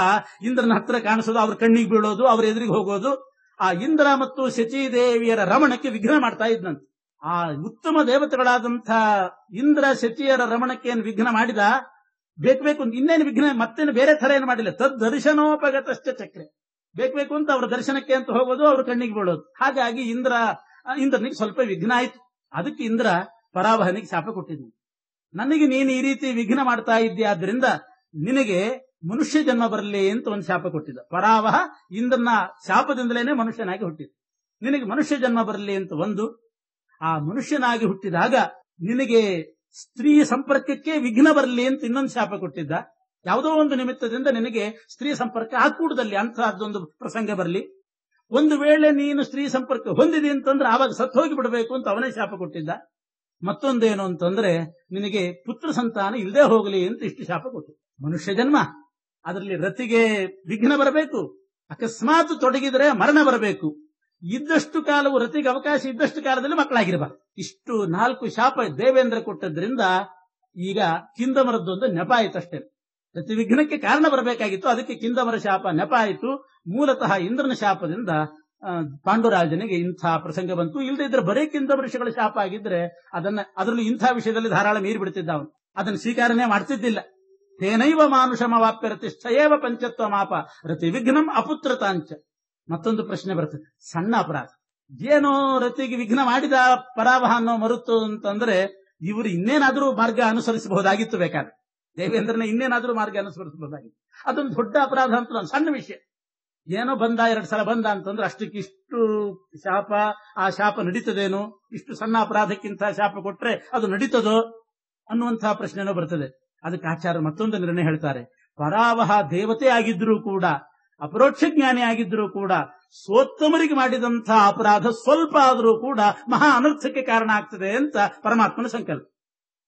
Speaker 1: ಇಂದ್ರನ ಹತ್ರ ಕಾಣಿಸೋದು, ಅವ್ರ ಕಣ್ಣಿಗೆ ಬೀಳೋದು, ಅವ್ರ ಎದುರಿಗೆ ಹೋಗೋದು, ಆ ಇಂದ್ರ ಮತ್ತು ಶಚೀದೇವಿಯರ ರಮಣಕ್ಕೆ ವಿಘ್ನ ಮಾಡ್ತಾ ಇದ್ನಂತೆ. ಆ ಉತ್ತಮ ದೇವತೆಗಳಾದಂಥ ಇಂದ್ರ ಶಚಿಯರ ರಮಣಕ್ಕೆ ಏನು ವಿಘ್ನ ಮಾಡಿದ? ಬೇಕು ಇನ್ನೇನು ವಿಘ್ನ, ಮತ್ತೇನು ಬೇರೆ ತರ ಏನು ಮಾಡಿಲ್ಲ. ತದ್ದರ್ಶನೋಪಗತಶ್ಚ ಚಕ್ರೆ. ಬೇಕು ಅಂತ ಅವರ ದರ್ಶನಕ್ಕೆ ಅಂತ ಹೋಗೋದು, ಅವ್ರ ಕಣ್ಣಿಗೆ ಬೀಳೋದು. ಹಾಗಾಗಿ ಇಂದ್ರನಿಗೆ ಸ್ವಲ್ಪ ವಿಘ್ನ ಆಯ್ತು. ಅದಕ್ಕೆ ಇಂದ್ರ ಪರಾವಹನಿಗೆ ಶಾಪ ಕೊಟ್ಟಿದ್ನು. ನನಗೆ ನೀನು ಈ ರೀತಿ ವಿಘ್ನ ಮಾಡ್ತಾ ಇದ್ದೀಯಾದ್ರಿಂದ ನಿನಗೆ ಮನುಷ್ಯ ಜನ್ಮ ಬರಲಿ ಅಂತ ಒಂದು ಶಾಪ ಕೊಟ್ಟಿದ್ದ. ಪರಾವಹ ಇಂದ್ರನ ಶಾಪದಿಂದಲೇನೆ ಮನುಷ್ಯನಾಗಿ ಹುಟ್ಟಿದ. ನಿನಗೆ ಮನುಷ್ಯ ಜನ್ಮ ಬರಲಿ ಅಂತ ಒಂದು. ಆ ಮನುಷ್ಯನಾಗಿ ಹುಟ್ಟಿದಾಗ ನಿನಗೆ ಸ್ತ್ರೀ ಸಂಪರ್ಕಕ್ಕೆ ವಿಘ್ನ ಬರಲಿ ಅಂತ ಇನ್ನೊಂದು ಶಾಪ ಕೊಟ್ಟಿದ್ದ. ಯಾವುದೋ ಒಂದು ನಿಮಿತ್ತದಿಂದ ನಿನಗೆ ಸ್ತ್ರೀ ಸಂಪರ್ಕ ಆಗಕೂಡದಲ್ಲಿ ಅಂತಹದ್ದೊಂದು ಪ್ರಸಂಗ ಬರಲಿ. ಒಂದು ವೇಳೆ ನೀನು ಸ್ತ್ರೀ ಸಂಪರ್ಕ ಹೊಂದಿದೆ ಅಂತಂದ್ರೆ ಆವಾಗ ಸತ್ತು ಹೋಗಿ ಬಿಡಬೇಕು ಅಂತ ಅವನೇ ಶಾಪ ಕೊಟ್ಟಿದ್ದ. ಮತ್ತೊಂದೇನು ಅಂತಂದ್ರೆ ನಿನಗೆ ಪುತ್ರ ಸಂತಾನ ಇಲ್ಲದೆ ಹೋಗಲಿ ಅಂತ ಇಷ್ಟು ಶಾಪ ಕೊಟ್ಟು. ಮನುಷ್ಯ ಜನ್ಮ, ಅದರಲ್ಲಿ ರತಿಗೆ ವಿಘ್ನ ಬರಬೇಕು, ಅಕಸ್ಮಾತ್ ತೊಡಗಿದ್ರೆ ಮರಣ ಬರಬೇಕು, ಇದ್ದಷ್ಟು ಕಾಲವು ರತಿಗೆ ಅವಕಾಶ ಇದ್ದಷ್ಟು ಕಾಲದಲ್ಲಿ ಮಕ್ಕಳಾಗಿರಬಾರದು. ಇಷ್ಟು 4 ಶಾಪ ದೇವೇಂದ್ರ ಕೊಟ್ಟದ್ರಿಂದ ಈಗ ಕಿಂದಮರದ್ದೊಂದು ನೆಪ ಆಯ್ತಷ್ಟೇ. ರತಿ ವಿಘ್ನಕ್ಕೆ ಕಾರಣ ಬರಬೇಕಾಗಿತ್ತು, ಅದಕ್ಕೆ ಕಿಂದಮರ ಶಾಪ ನೆಪ ಆಯಿತು. ಮೂಲತಃ ಇಂದ್ರನ ಶಾಪದಿಂದ ಪಾಂಡುರಾಜನಿಗೆ ಇಂಥ ಪ್ರಸಂಗ ಬಂತು. ಇಲ್ಲದೆ ಇದ್ರೆ ಬರೇ ಕಿಂದಮ ಋಷಿಗಳ ಶಾಪ ಆಗಿದ್ರೆ ಅದರಲ್ಲೂ ಇಂಥ ವಿಷಯದಲ್ಲಿ ಧಾರಾಳ ಮೀರಿ ಬಿಡ್ತಿದ್ದ ಅವನು. ಅದನ್ನು ಸ್ವೀಕಾರನೆ ಮಾಡ್ತಿದ್ದಿಲ್ಲ. ತೇನೈವ ಮಾನುಷಮವಾಪ್ಯರತಿಷ್ಠ ಏವ ಪಂಚತ್ವ ಮಾಪ ರತಿ ವಿಘ್ನಂ ಅಪುತ್ರತಾಂಚ. ಮತ್ತೊಂದು ಪ್ರಶ್ನೆ ಬರ್ತದೆ, ಸಣ್ಣ ಅಪರಾಧ. ಏನೋ ರತಿಗೆ ವಿಘ್ನ ಮಾಡಿದ ಪರಾವಹ ಅನ್ನೋ ಮರುತು ಅಂತಂದ್ರೆ ಇವರು ಇನ್ನೇನಾದ್ರೂ ಮಾರ್ಗ ಅನುಸರಿಸಬಹುದಾಗಿತ್ತು. ಬೇಕಾದ್ರೆ ದೇವೇಂದ್ರನ ಇನ್ನೇನಾದ್ರೂ ಮಾರ್ಗ ಅನುಸರಿಸಬಹುದಾಗಿತ್ತು. ಅದೊಂದು ದೊಡ್ಡ ಅಪರಾಧ ಅಂತ ಒಂದು ಸಣ್ಣ ವಿಷಯ. ಏನೋ ಬಂದ 2 ಸಲ ಬಂದ ಅಂತಂದ್ರೆ ಅಷ್ಟಕ್ಕೆ ಇಷ್ಟು ಶಾಪ, ಆ ಶಾಪ ನಡೀತದೇನೋ? ಇಷ್ಟು ಸಣ್ಣ ಅಪರಾಧಕ್ಕಿಂತ ಶಾಪ ಕೊಟ್ರೆ ಅದು ನಡೀತದೋ ಅನ್ನುವಂತಹ ಪ್ರಶ್ನೆನೋ ಬರ್ತದೆ. ಅದಕ್ಕೆ ಆಚಾರ್ಯ ಮತ್ತೊಂದು ನಿರ್ಣಯ ಹೇಳ್ತಾರೆ. ಪರಾವಹ ದೇವತೆ ಆಗಿದ್ರೂ ಕೂಡ, ಅಪರೋಕ್ಷ ಜ್ಞಾನಿ ಆಗಿದ್ರೂ ಕೂಡ ಸೋತ್ತಮರಿಗೆ ಮಾಡಿದಂತಹ ಅಪರಾಧ ಸ್ವಲ್ಪ ಆದರೂ ಕೂಡ ಮಹಾ ಅನರ್ಥಕ್ಕೆ ಕಾರಣ ಆಗ್ತದೆ ಅಂತ ಪರಮಾತ್ಮನ ಸಂಕಲ್ಪ.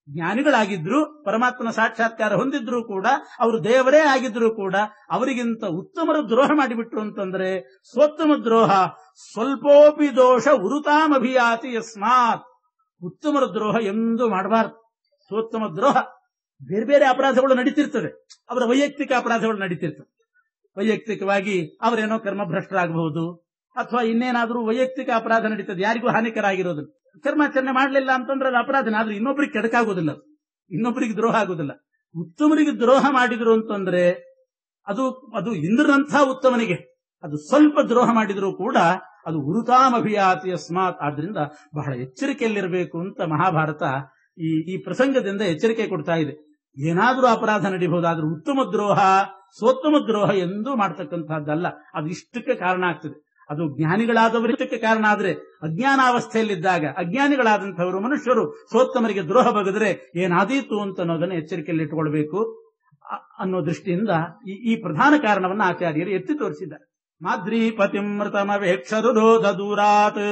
Speaker 1: ಜ್ಞಾನಿಗಳಾಗಿದ್ರು, ಪರಮಾತ್ಮನ ಸಾಕ್ಷಾತ್ಕಾರ ಹೊಂದಿದ್ರು ಕೂಡ, ಅವರು ದೇವರೇ ಆಗಿದ್ರು ಕೂಡ ಅವರಿಗಿಂತ ಉತ್ತಮರ ದ್ರೋಹ ಮಾಡಿಬಿಟ್ರು ಅಂತಂದ್ರೆ ಸ್ವೋತ್ತಮ ದ್ರೋಹ ಸ್ವಲ್ಪೋಪಿ ದೋಷ ಉರುತಾಮಭಿಯಾತಿ ಯಸ್ಮಾತ್. ಉತ್ತಮರ ದ್ರೋಹ ಎಂದೂ ಮಾಡಬಾರದು. ಸ್ವೋತ್ತಮ ದ್ರೋಹ ಬೇರೆ ಬೇರೆ ಅಪರಾಧಗಳು ನಡೀತಿರ್ತದೆ, ಅವರ ವೈಯಕ್ತಿಕ ಅಪರಾಧಗಳು ನಡೀತಿರ್ತದೆ. ವೈಯಕ್ತಿಕವಾಗಿ ಅವರೇನೋ ಕರ್ಮಭ್ರಷ್ಟರಾಗಬಹುದು, ಅಥವಾ ಇನ್ನೇನಾದ್ರೂ ವೈಯಕ್ತಿಕ ಅಪರಾಧ ನಡೀತದೆ, ಯಾರಿಗೂ ಹಾನಿಕರ ಆಗಿರೋದಿಲ್ಲ. ಕರ್ಮಾಚರಣೆ ಮಾಡಲಿಲ್ಲ ಅಂತಂದ್ರೆ ಅದು ಅಪರಾಧನ, ಆದ್ರೆ ಇನ್ನೊಬ್ಬರಿಗೆ ಕೆಡಕಾಗೋದಿಲ್ಲ, ಇನ್ನೊಬ್ಬರಿಗೆ ದ್ರೋಹ ಆಗೋದಿಲ್ಲ. ಉತ್ತಮರಿಗೆ ದ್ರೋಹ ಮಾಡಿದ್ರು ಅಂತಂದ್ರೆ ಅದು ಇಂದ್ರನಂಥ ಉತ್ತಮನಿಗೆ ಅದು ಸ್ವಲ್ಪ ದ್ರೋಹ ಮಾಡಿದ್ರು ಕೂಡ ಅದು ಉರುತಾಮಭಿಯಾತಿ ಯಸ್ಮಾತ್. ಆದ್ರಿಂದ ಬಹಳ ಎಚ್ಚರಿಕೆಯಲ್ಲಿರಬೇಕು ಅಂತ ಮಹಾಭಾರತ ಈ ಪ್ರಸಂಗದಿಂದ ಎಚ್ಚರಿಕೆ ಕೊಡ್ತಾ ಇದೆ. ಏನಾದ್ರೂ ಅಪರಾಧ ನಡೀಬಹುದಾದ್ರೂ ಉತ್ತಮ ದ್ರೋಹ ಸ್ವೋತ್ತಮ ದ್ರೋಹ ಎಂದೂ ಮಾಡ್ತಕ್ಕಂಥದ್ದಲ್ಲ. ಅದು ಇಷ್ಟಕ್ಕೆ ಕಾರಣ ಆಗ್ತದೆ. ಅದು ಜ್ಞಾನಿಗಳಾದವರಿಷ್ಟಕ್ಕೆ ಕಾರಣ ಆದ್ರೆ, ಅಜ್ಞಾನಾವಸ್ಥೆಯಲ್ಲಿದ್ದಾಗ ಅಜ್ಞಾನಿಗಳಾದಂಥವರು ಮನುಷ್ಯರು ಸ್ವೋತ್ತಮರಿಗೆ ದ್ರೋಹ ಬಗೆದ್ರೆ ಏನಾದೀತು ಅಂತ ಅನ್ನೋದನ್ನು ಎಚ್ಚರಿಕೆಯಲ್ಲಿ ಇಟ್ಟುಕೊಳ್ಬೇಕು ಅನ್ನೋ ದೃಷ್ಟಿಯಿಂದ ಈ ಪ್ರಧಾನ ಕಾರಣವನ್ನು ಆಚಾರ್ಯರು ಎತ್ತಿ ತೋರಿಸಿದ್ದಾರೆ. ಮಾದ್ರೀಪತಿಮೃತಮವೇಕ್ಷರು ರೋಧ ದೂರಾತ್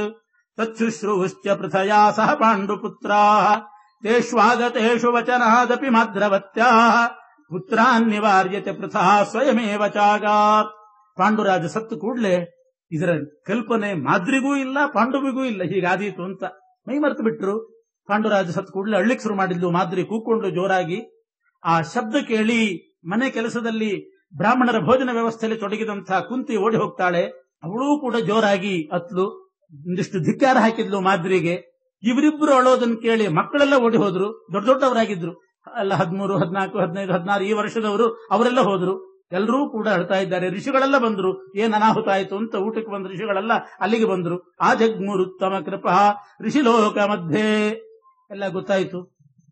Speaker 1: ತಚ್ಶುಶ್ರೂಶ್ಚ ಪೃಥಯಾ ಸಹ ಪಾಂಡುಪುತ್ರಾ ತೇಷ್ವಾಗತೇಷು ವಚನಾದಪಿ ಮಾದ್ರವತ್ಯಾ ಪುತ್ರಾನ್ನಿವಾರ್ಯತೆ ಪೃಥಃ ಸ್ವಯಮೇವ ಚಾಗಾತ್. ಪಾಂಡುರಾಜ ಸತ್ತು ಕೂಡಲೇ ಇದರ ಕಲ್ಪನೆ ಮಾದ್ರಿಗೂ ಇಲ್ಲ, ಪಾಂಡುವಿಗೂ ಇಲ್ಲ, ಹೀಗಾದೀತು ಅಂತ ಮೈ ಮರೆತು ಬಿಟ್ರು. ಪಾಂಡುರಾಜ ಸತ್ತು ಕೂಡಲೇ ಅಳ್ಳಿಕ್ ಶುರು ಮಾಡಿದ್ಲು. ಮಾದ್ರಿ ಕೂಕೊಂಡು ಜೋರಾಗಿ. ಆ ಶಬ್ದ ಕೇಳಿ ಮನೆ ಕೆಲಸದಲ್ಲಿ ಬ್ರಾಹ್ಮಣರ ಭೋಜನ ವ್ಯವಸ್ಥೆಯಲ್ಲಿ ತೊಡಗಿದಂತಹ ಕುಂತಿ ಓಡಿ ಹೋಗ್ತಾಳೆ. ಅವಳೂ ಕೂಡ ಜೋರಾಗಿ ಅತ್ಲು, ಒಂದಿಷ್ಟು ಧಿಕ್ಕಾರ ಹಾಕಿದ್ಲು ಮಾದ್ರಿಗೆ. ಇವರಿಬ್ರು ಅಳೋದನ್ನು ಕೇಳಿ ಮಕ್ಕಳೆಲ್ಲ ಓಡಿ ಹೋದ್ರು. ದೊಡ್ಡ ದೊಡ್ಡವರಾಗಿದ್ರು, ಎಲ್ಲ 13, 14, 15, 16 ಈ ವರ್ಷದವರು, ಅವರೆಲ್ಲ ಹೋದ್ರು. ಎಲ್ಲರೂ ಕೂಡ ಅಳ್ತಾ ಇದ್ದಾರೆ. ಋಷಿಗಳೆಲ್ಲ ಬಂದ್ರು. ಏನ್ ಅನಾಹುತ ಆಯ್ತು ಅಂತ ಊಟಕ್ಕೆ ಬಂದ ಋಷಿಗಳೆಲ್ಲ ಅಲ್ಲಿಗೆ ಬಂದ್ರು. ಆ ಜಗ್ಮುರುತ್ತಮ ಕೃಪಾ ಋಷಿಲೋಕ ಮಧ್ಯೆ ಎಲ್ಲ ಗೊತ್ತಾಯ್ತು.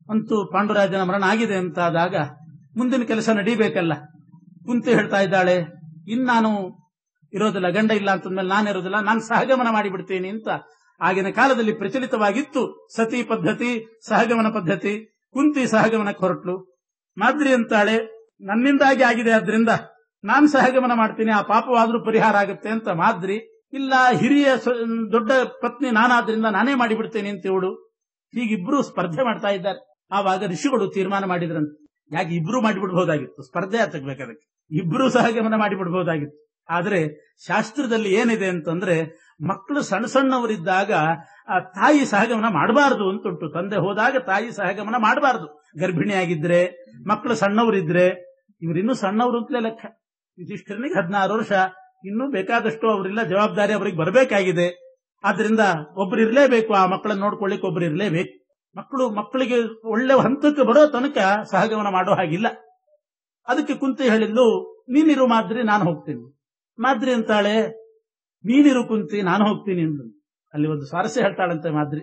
Speaker 1: ಅಂತೂ ಪಾಂಡುರಾಜನ ಮರಣ ಆಗಿದೆ ಅಂತಾದಾಗ ಮುಂದಿನ ಕೆಲಸ ನಡೀಬೇಕಲ್ಲ. ಕುಂತಿ ಹೇಳ್ತಾ ಇದ್ದಾಳೆ, ಇನ್ನಾನು ಇರೋದಿಲ್ಲ, ಗಂಡ ಇಲ್ಲ ಅಂತಂದ್ಮೇಲೆ ನಾನಿರೋದಿಲ್ಲ, ನಾನು ಸಹಗಮನ ಮಾಡಿಬಿಡ್ತೀನಿ ಅಂತ. ಆಗಿನ ಕಾಲದಲ್ಲಿ ಪ್ರಚಲಿತವಾಗಿತ್ತು ಸತಿ ಪದ್ಧತಿ, ಸಹಗಮನ ಪದ್ಧತಿ. ಕುಂತಿ ಸಹಗಮನಕ್ಕೆ ಹೊರಟ್ಲು. ಮಾದ್ರಿ ಅಂತಾಳೆ, ನನ್ನಿಂದಾಗಿ ಆಗಿದೆ, ಆದ್ರಿಂದ ನಾನ್ ಸಹಗಮನ ಮಾಡ್ತೀನಿ, ಆ ಪಾಪವಾದ್ರೂ ಪರಿಹಾರ ಆಗುತ್ತೆ ಅಂತ. ಮಾದ್ರಿ ಇಲ್ಲ, ಹಿರಿಯ ದೊಡ್ಡ ಪತ್ನಿ ನಾನಾದ್ರಿಂದ ನಾನೇ ಮಾಡಿಬಿಡ್ತೇನೆ ಅಂತ ಇವಳು. ಹೀಗಿಬ್ರು ಸ್ಪರ್ಧೆ ಮಾಡ್ತಾ ಇದ್ದಾರೆ. ಆವಾಗ ಋಷಿಗಳು ತೀರ್ಮಾನ ಮಾಡಿದ್ರಂತೆ, ಯಾಕೆ ಇಬ್ರು ಮಾಡಿಬಿಡ್ಬಹುದಾಗಿತ್ತು, ಸ್ಪರ್ಧೆ ಹತ್ತಬೇಕದಕ್ಕೆ, ಇಬ್ರು ಸಹಗಮನ ಮಾಡಿಬಿಡ್ಬಹುದಾಗಿತ್ತು. ಆದ್ರೆ ಶಾಸ್ತ್ರದಲ್ಲಿ ಏನಿದೆ ಅಂತಂದ್ರೆ, ಮಕ್ಕಳು ಸಣ್ಣ ಸಣ್ಣವರಿದ್ದಾಗ ಆ ತಾಯಿ ಸಹಗಮನ ಮಾಡಬಾರದು ಅಂತುಂಟು. ತಂದೆ ಹೋದಾಗ ತಾಯಿ ಸಹಗಮನ ಮಾಡಬಾರದು. ಗರ್ಭಿಣಿಯಾಗಿದ್ರೆ, ಮಕ್ಕಳು ಸಣ್ಣವರಿದ್ರೆ, ಇವರಿನ್ನೂ ಸಣ್ಣವರು ಅಂತಲೇ ಲೆಕ್ಕ. ಯುಧಿಷ್ಠಿರನಿಗೆ 16 ವರ್ಷ, ಇನ್ನೂ ಬೇಕಾದಷ್ಟು ಅವರಿಲ್ಲ, ಜವಾಬ್ದಾರಿ ಅವರಿಗೆ ಬರಬೇಕಾಗಿದೆ. ಆದ್ರಿಂದ ಒಬ್ರು ಇರ್ಲೇಬೇಕು, ಆ ಮಕ್ಕಳನ್ನ ನೋಡ್ಕೊಳ್ಳಿಕ್ಕೆ ಒಬ್ರು ಇರ್ಲೇಬೇಕು. ಮಕ್ಕಳಿಗೆ ಒಳ್ಳೆ ಹಂತಕ್ಕೆ ಬರೋ ತನಕ ಸಹಗಮನ ಮಾಡೋ ಹಾಗಿಲ್ಲ. ಅದಕ್ಕೆ ಕುಂತಿ ಹೇಳಿದ್ಲು, ನೀನಿರು ಮಾದ್ರಿ, ನಾನು ಹೋಗ್ತೀನಿ. ಮಾದ್ರಿ ಅಂತಾಳೆ, ನೀನಿರು ಕುಂತಿ, ನಾನು ಹೋಗ್ತೀನಿ ಅಂದು. ಅಲ್ಲಿ ಒಂದು ಸ್ವಾರಸ್ಯ ಹೇಳ್ತಾಳಂತೆ ಮಾದ್ರಿ,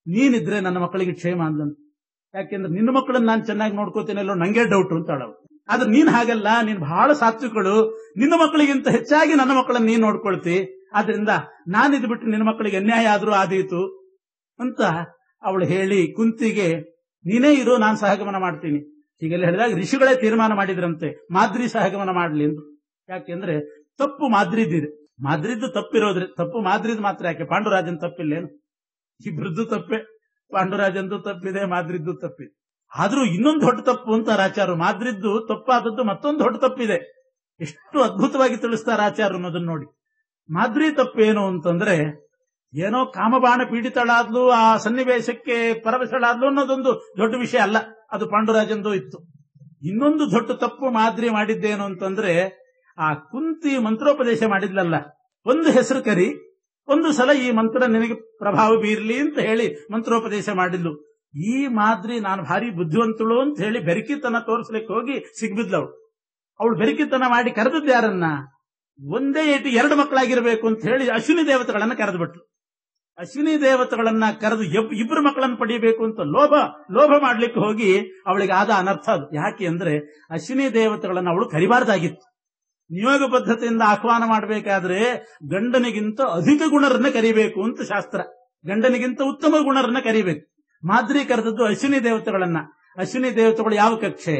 Speaker 1: ನೀನಿದ್ರೆ ನನ್ನ ಮಕ್ಕಳಿಗೆ ಕ್ಷೇಮ ಅಂದಂತ. ಯಾಕೆಂದ್ರೆ ನಿನ್ನ ಮಕ್ಕಳನ್ನ ನಾನು ಚೆನ್ನಾಗಿ ನೋಡ್ಕೋತೀನಲ್ಲೋ ನಂಗೆ ಡೌಟ್ ಅಂತಾಳವು. ಆದ್ರೆ ನೀನ್ ಹಾಗಲ್ಲ, ನೀನ್ ಬಹಳ ಸಾತ್ವಿಕಳು, ನಿನ್ನ ಮಕ್ಕಳಿಗಿಂತ ಹೆಚ್ಚಾಗಿ ನನ್ನ ಮಕ್ಕಳನ್ನ ನೀನ್ ನೋಡ್ಕೊಳ್ತಿ. ಆದ್ರಿಂದ ನಾನಿದ್ ಬಿಟ್ಟು ನಿನ್ನ ಮಕ್ಕಳಿಗೆ ಅನ್ಯಾಯ ಆದ್ರೂ ಆದೀತು ಅಂತ ಅವಳು ಹೇಳಿ ಕುಂತಿಗೆ, ನೀನೇ ಇರು, ನಾನು ಸಹಗಮನ ಮಾಡ್ತೀನಿ ಹೀಗೆಲ್ಲ ಹೇಳಿದಾಗ ಋಷಿಗಳೇ ತೀರ್ಮಾನ ಮಾಡಿದ್ರಂತೆ ಮಾದ್ರಿ ಸಹಗಮನ ಮಾಡ್ಲಿ ಎಂದು. ಯಾಕೆಂದ್ರೆ ತಪ್ಪು ಮಾದ್ರಿದ್ದಿದೆ, ಮಾದ್ರಿದ್ದು ತಪ್ಪಿರೋದ್ರಿ, ತಪ್ಪು ಮಾದ್ರಿದ್ ಮಾತ್ರ ಯಾಕೆ, ಪಾಂಡುರಾಜನ್ ತಪ್ಪಿಲ್ಲೇನು? ಇಬ್ರದ್ದು ತಪ್ಪೆ, ಪಾಂಡುರಾಜಂದು ತಪ್ಪಿದೆ, ಮಾದ್ರಿದ್ದು ತಪ್ಪಿದೆ. ಆದ್ರೂ ಇನ್ನೊಂದು ದೊಡ್ಡ ತಪ್ಪು ಅಂತಾರೆ ಆಚಾರ್ಯರು. ಮಾದ್ರಿದ್ದು ತಪ್ಪಾದದ್ದು ಮತ್ತೊಂದು ದೊಡ್ಡ ತಪ್ಪಿದೆ. ಎಷ್ಟು ಅದ್ಭುತವಾಗಿ ತಿಳಿಸ್ತಾರೆ ಆಚಾರ್ಯರು ಅನ್ನೋದನ್ನ ನೋಡಿ. ಮಾದ್ರಿ ತಪ್ಪೇನು ಅಂತಂದ್ರೆ, ಏನೋ ಕಾಮಬಾಣ ಪೀಡಿತಳಾದ್ಲು, ಆ ಸನ್ನಿವೇಶಕ್ಕೆ ಪರವಶಳಾದ್ಲು ಅನ್ನೋದೊಂದು ದೊಡ್ಡ ವಿಷಯ ಅಲ್ಲ, ಅದು ಪಾಂಡುರಾಜಂದು ಇತ್ತು. ಇನ್ನೊಂದು ದೊಡ್ಡ ತಪ್ಪು ಮಾದ್ರಿ ಮಾಡಿದ್ದೇನು ಅಂತಂದ್ರೆ, ಆ ಕುಂತಿ ಮಂತ್ರೋಪದೇಶ ಮಾಡಿದ್ಲಲ್ಲ, ಒಂದು ಹೆಸರು ಕರಿ, ಒಂದು ಸಲ ಈ ಮಂತ್ರ ನಿನಗೆ ಪ್ರಭಾವ ಬೀರ್ಲಿ ಅಂತ ಹೇಳಿ ಮಂತ್ರೋಪದೇಶ ಮಾಡಿದ್ಲು. ಈ ಮಾದ್ರಿ ನಾನು ಭಾರಿ ಬುದ್ಧಿವಂತಳು ಅಂತ ಹೇಳಿ ಬೆರಕಿತನ ತೋರಿಸ್ಲಿಕ್ಕೆ ಹೋಗಿ ಸಿಗ್ಬಿದ್ಲವಳು. ಅವಳು ಬೆರಕಿತನ ಮಾಡಿ ಕರೆದದ್ದು ಯಾರನ್ನ? ಒಂದೇ ಏಟು 2 ಮಕ್ಕಳಾಗಿರ್ಬೇಕು ಅಂತ ಹೇಳಿ ಅಶ್ವಿನಿ ದೇವತೆಗಳನ್ನ ಕರೆದ್ಬಿಟ್ರು. ಅಶ್ವಿನಿ ದೇವತೆಗಳನ್ನ ಕರೆದು 2 ಮಕ್ಕಳನ್ನು ಪಡೆಯಬೇಕು ಅಂತ ಲೋಭ ಮಾಡ್ಲಿಕ್ಕೆ ಹೋಗಿ ಅವಳಿಗೆ ಆದ ಅನರ್ಥ ಅದು. ಯಾಕೆ ಅಂದ್ರೆ ಅಶ್ವಿನಿ ದೇವತೆಗಳನ್ನ ಅವಳು ಕರಿಬಾರ್ದಾಗಿತ್ತು. ನಿಯೋಗ ಪದ್ಧತಿಯಿಂದ ಆಹ್ವಾನ ಮಾಡಬೇಕಾದ್ರೆ ಗಂಡನಿಗಿಂತ ಅಧಿಕ ಗುಣರನ್ನ ಕರಿಬೇಕು ಅಂತ ಶಾಸ್ತ್ರ, ಗಂಡನಿಗಿಂತ ಉತ್ತಮ ಗುಣರನ್ನ ಕರಿಬೇಕು. ಮಾದ್ರಿ ಕರೆದದ್ದು ಅಶ್ವಿನಿ ದೇವತೆಗಳನ್ನ. ಅಶ್ವಿನಿ ದೇವತೆಗಳು ಯಾವ ಕಕ್ಷೆ?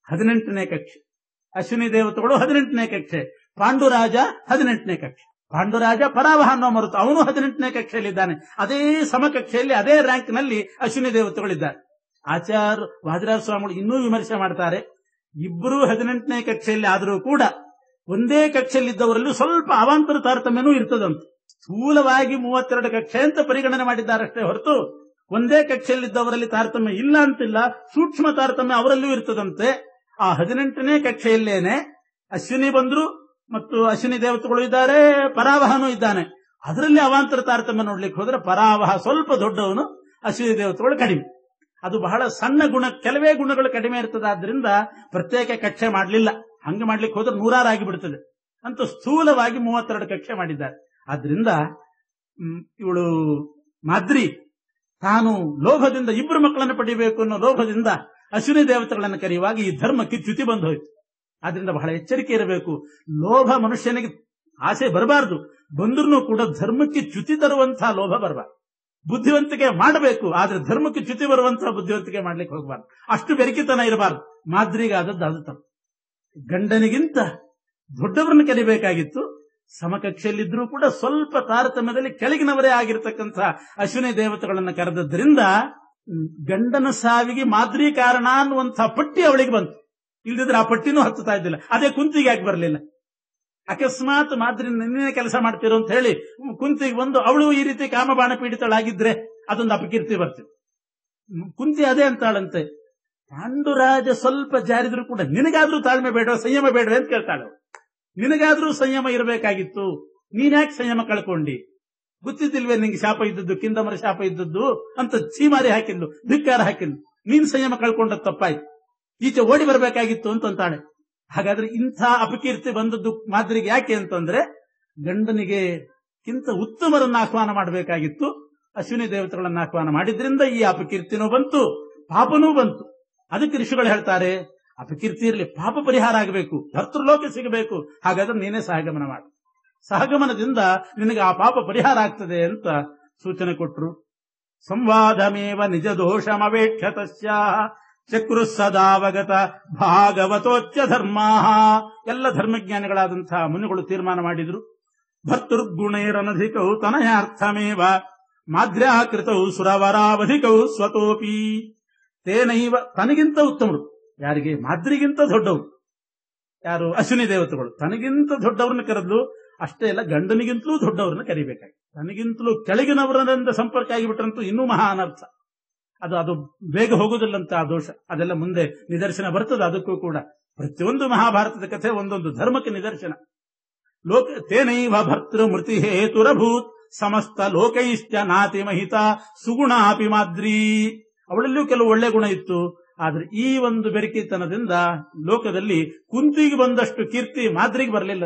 Speaker 1: 18ನೇ ಕಕ್ಷೆ. ಅಶ್ವಿನಿ ದೇವತೆಗಳು 18ನೇ ಕಕ್ಷೆ, ಪಾಂಡುರಾಜ 18ನೇ ಕಕ್ಷೆ. ಪಾಂಡುರಾಜ ಪರಾವಹ ಅನ್ನೋ ಮರುತು ಅವನು 18ನೇ ಕಕ್ಷೆಯಲ್ಲಿದ್ದಾನೆ. ಅದೇ ಸಮಕಕ್ಷೆಯಲ್ಲಿ ಅದೇ ರ್ಯಾಂಕ್ ನಲ್ಲಿ ಅಶ್ವಿನಿ ದೇವತೆಗಳಿದ್ದಾರೆ. ಆಚಾರ್ಯ ವಾದಿರಾಜ ಸ್ವಾಮಿಗಳು ಇನ್ನೂ ವಿಮರ್ಶೆ ಮಾಡ್ತಾರೆ. ಇಬ್ಬರೂ 18ನೇ ಕಕ್ಷೆಯಲ್ಲಿ ಆದರೂ ಕೂಡ ಒಂದೇ ಕಕ್ಷೆಯಲ್ಲಿದ್ದವರಲ್ಲೂ ಸ್ವಲ್ಪ ಅವಾಂತರ ತಾರತಮ್ಯನೂ ಇರ್ತದಂತೆ. ಸ್ಥೂಲವಾಗಿ 32 ಕಕ್ಷೆ ಅಂತ ಪರಿಗಣನೆ ಮಾಡಿದ್ದಾರಷ್ಟೇ ಹೊರತು ಒಂದೇ ಕಕ್ಷೆಯಲ್ಲಿದ್ದವರಲ್ಲಿ ತಾರತಮ್ಯ ಇಲ್ಲ ಅಂತಿಲ್ಲ. ಸೂಕ್ಷ್ಮ ತಾರತಮ್ಯ ಅವರಲ್ಲೂ ಇರ್ತದಂತೆ. ಆ 18ನೇ ಕಕ್ಷೆಯಲ್ಲೇನೆ ಅಶ್ವಿನಿ ಬಂದ್ರು ಮತ್ತು ಅಶ್ವಿನಿ ದೇವತೆಗಳು ಇದ್ದಾರೆ, ಪರಾವಹನೂ ಇದ್ದಾನೆ. ಅದರಲ್ಲಿ ಅವಾಂತರ ತಾರತಮ್ಯ ನೋಡ್ಲಿಕ್ಕೆ ಹೋದ್ರೆ ಪರಾವಹ ಸ್ವಲ್ಪ ದೊಡ್ಡವನು, ಅಶ್ವಿನಿ ದೇವತೆಗಳು ಕಡಿಮೆ. ಅದು ಬಹಳ ಸಣ್ಣ ಗುಣ, ಕೆಲವೇ ಗುಣಗಳು ಕಡಿಮೆ ಇರ್ತದಾದ್ರಿಂದ ಪ್ರತ್ಯೇಕ ಕಕ್ಷೆ ಮಾಡಲಿಲ್ಲ. ಹಂಗೆ ಮಾಡ್ಲಿಕ್ಕೆ ಹೋದ್ರೆ 100 ಆಗಿಬಿಡ್ತದೆ ಅಂತ ಸ್ಥೂಲವಾಗಿ 32 ಕಕ್ಷೆ ಮಾಡಿದ್ದಾರೆ. ಆದ್ರಿಂದ ಇವಳು ಮಾದ್ರಿ ತಾನು ಲೋಭದಿಂದ ಇಬ್ಬರು ಮಕ್ಕಳನ್ನು ಪಡಿಬೇಕು ಅನ್ನೋ ಲೋಭದಿಂದ ಅಶ್ವಿನಿ ದೇವತೆಗಳನ್ನು ಕರೆಯುವಾಗ ಈ ಧರ್ಮಕ್ಕೆ ಚ್ಯುತಿ ಬಂದು ಹೋಯ್ತು. ಆದ್ರಿಂದ ಬಹಳ ಎಚ್ಚರಿಕೆ ಇರಬೇಕು. ಲೋಭ ಮನುಷ್ಯನಿಗೆ ಆಸೆ ಬರಬಾರದು, ಬಂದ್ರೂ ಕೂಡ ಧರ್ಮಕ್ಕೆ ಚ್ಯುತಿ ತರುವಂತಹ ಲೋಭ ಬರಬಾರ್ದು. ಬುದ್ಧಿವಂತಿಕೆ ಮಾಡಬೇಕು, ಆದ್ರೆ ಧರ್ಮಕ್ಕೆ ಚ್ಯುತಿ ಬರುವಂತಹ ಬುದ್ಧಿವಂತಿಕೆ ಮಾಡ್ಲಿಕ್ಕೆ ಹೋಗಬಾರ್ದು. ಅಷ್ಟು ಬೆರಕಿತನ ಇರಬಾರ್ದು. ಮಾದ್ರಿಗಾದದ್ದು ಅದು ತಪ್ಪು. ಗಂಡನಿಗಿಂತ ದೊಡ್ಡವರನ್ನು ಕರಿಬೇಕಾಗಿತ್ತು. ಸಮಕಕ್ಷೆಯಲ್ಲಿದ್ರೂ ಕೂಡ ಸ್ವಲ್ಪ ತಾರತಮ್ಯದಲ್ಲಿ ಕೆಳಗಿನವರೇ ಆಗಿರತಕ್ಕಂಥ ಅಶ್ವಿನಿ ದೇವತೆಗಳನ್ನು ಕರೆದದ್ರಿಂದ ಗಂಡನ ಸಾವಿಗೆ ಮಾದ್ರಿ ಕಾರಣ ಅನ್ನುವಂಥ ಪಟ್ಟಿ ಅವಳಿಗೆ ಬಂತು. ಇಲ್ದಿದ್ರೆ ಆ ಪಟ್ಟಿನೂ ಹತ್ತುತ್ತಾ ಇದ್ದಿಲ್ಲ. ಅದೇ ಕುಂತಿಗೆ ಯಾಕೆ ಬರಲಿಲ್ಲ? ಅಕಸ್ಮಾತ್ ಮಾದ್ರಿ ನಿನ್ನೆ ಕೆಲಸ ಮಾಡ್ತಿರೋ ಅಂತ ಹೇಳಿ ಕುಂತಿಗೆ ಬಂದು ಅವಳು ಈ ರೀತಿ ಕಾಮಬಾಣ ಪೀಡಿತಳಾಗಿದ್ರೆ ಅದೊಂದು ಅಪಕೀರ್ತಿ ಬರ್ತಿತ್ತು. ಕುಂತಿ ಅದೇ ಅಂತಾಳಂತೆ, ಪಾಂಡುರಾಜ ಸ್ವಲ್ಪ ಜಾರಿದ್ರು ಕೂಡ ನಿನಗಾದ್ರೂ ತಾಳ್ಮೆ ಬೇಡ, ಸಂಯಮ ಬೇಡವೆ ಅಂತ ಕೇಳ್ತಾಳೆ. ನಿನಗಾದ್ರೂ ಸಂಯಮ ಇರಬೇಕಾಗಿತ್ತು, ನೀನ್ಯಾಕೆ ಸಂಯಮ ಕಳ್ಕೊಂಡಿ? ಗೊತ್ತಿದ್ದಿಲ್ವೇ ನಿಂಗೆ ಶಾಪ ಇದ್ದದ್ದು, ಕಿಂದಮರ ಶಾಪ ಇದ್ದದ್ದು ಅಂತ ಚೀಮಾರಿ ಹಾಕಿದ್ಲು, ಧಿಕ್ಕಾರ ಹಾಕಿದ್ಲು. ನೀನ್ ಸಂಯಮ ಕಳ್ಕೊಂಡದ್ದು ತಪ್ಪಾಯ್ತು, ಈಚೆ ಓಡಿ ಬರಬೇಕಾಗಿತ್ತು ಅಂತಾಳೆ. ಹಾಗಾದ್ರೆ ಇಂಥ ಅಪಕೀರ್ತಿ ಬಂದದ್ದು ಮಾದ್ರಿಗೆ ಯಾಕೆ ಅಂತಂದ್ರೆ ಗಂಡನಿಗೆ ಕಿಂತ ಉತ್ತಮರನ್ನ ಆಹ್ವಾನ ಮಾಡಬೇಕಾಗಿತ್ತು. ಅಶ್ವಿನಿ ದೇವತೆಗಳನ್ನ ಆಹ್ವಾನ ಮಾಡಿದ್ರಿಂದ ಈ ಅಪಕೀರ್ತಿನೂ ಬಂತು, ಪಾಪನೂ ಬಂತು. ಅದಕ್ಕೆ ಋಷಿಗಳು ಹೇಳ್ತಾರೆ, ಅಪಕೀರ್ತಿ ಇರಲಿ, ಪಾಪ ಪರಿಹಾರ ಆಗಬೇಕು, ಭರ್ತೃಲೋಕ ಸಿಗಬೇಕು. ಹಾಗಾದ್ರೆ ನೀನೇ ಸಹಗಮನ ಮಾಡು, ಸಹಗಮನದಿಂದ ನಿನಗೆ ಆ ಪಾಪ ಪರಿಹಾರ ಆಗ್ತದೆ ಅಂತ ಸೂಚನೆ ಕೊಟ್ರು. ಸಂವಾದಮೇವ ನಿಜ ದೋಷಮವೇಕ್ಷತಸ್ಯ ಚಕ್ರು ಸದಾವಗತ ಭಾಗವತೋಚ್ಯ ಧರ್ಮ. ಎಲ್ಲ ಧರ್ಮಜ್ಞಾನಿಗಳಾದಂತಹ ಮುನಿಗಳು ತೀರ್ಮಾನ ಮಾಡಿದ್ರು. ಭರ್ತೃಗುಣೈರನಧಿಕೌ ತನಯಾರ್ಥಮೇವ ಮಾದ್ರ್ಯಾಕೃತೌ ಸುರವರಾವಧಿಕೌ ಸ್ವತೋಪಿ ತೇನೈವ. ತನಗಿಂತ ಉತ್ತಮರು ಯಾರಿಗೆ? ಮಾದ್ರಿಗಿಂತ ದೊಡ್ಡವರು ಯಾರು? ಅಶ್ವಿನಿ ದೇವತೆಗಳು. ತನಗಿಂತ ದೊಡ್ಡವ್ರನ್ನ ಕರೆದ್ಲು. ಅಷ್ಟೇ ಅಲ್ಲ, ಗಂಡನಿಗಿಂತಲೂ ದೊಡ್ಡವ್ರನ್ನ ಕರಿಬೇಕಾಗಿ. ತನಗಿಂತಲೂ ಕೆಳಗಿನವರಿಂದ ಸಂಪರ್ಕ ಆಗಿಬಿಟ್ರಂತೂ ಇನ್ನೂ ಮಹಾ ಅನರ್ಥ. ಅದು ಬೇಗ ಹೋಗುದಿಲ್ಲಂತ ಆ ದೋಷ. ಅದೆಲ್ಲ ಮುಂದೆ ನಿದರ್ಶನ ಬರ್ತದೆ. ಅದಕ್ಕೂ ಕೂಡ ಪ್ರತಿಯೊಂದು ಮಹಾಭಾರತದ ಕಥೆ ಒಂದೊಂದು ಧರ್ಮಕ್ಕೆ ನಿದರ್ಶನ. ತೇನೈವ ಭರ್ತೃ ಮೃತಿ ಹೇತುರಭೂತ್ ಸಮಸ್ತ ಲೋಕೈಶ್ಚ ನಾತಿ ಮಹಿತ ಸುಗುಣಾಪಿ ಮಾದ್ರಿ. ಅವಳಲ್ಲೂ ಕೆಲವು ಒಳ್ಳೆ ಗುಣ ಇತ್ತು. ಆದ್ರೆ ಈ ಒಂದು ಬೆರಕಿತನದಿಂದ ಲೋಕದಲ್ಲಿ ಕುಂತಿಗೆ ಬಂದಷ್ಟು ಕೀರ್ತಿ ಮಾದ್ರಿಗೆ ಬರಲಿಲ್ಲ.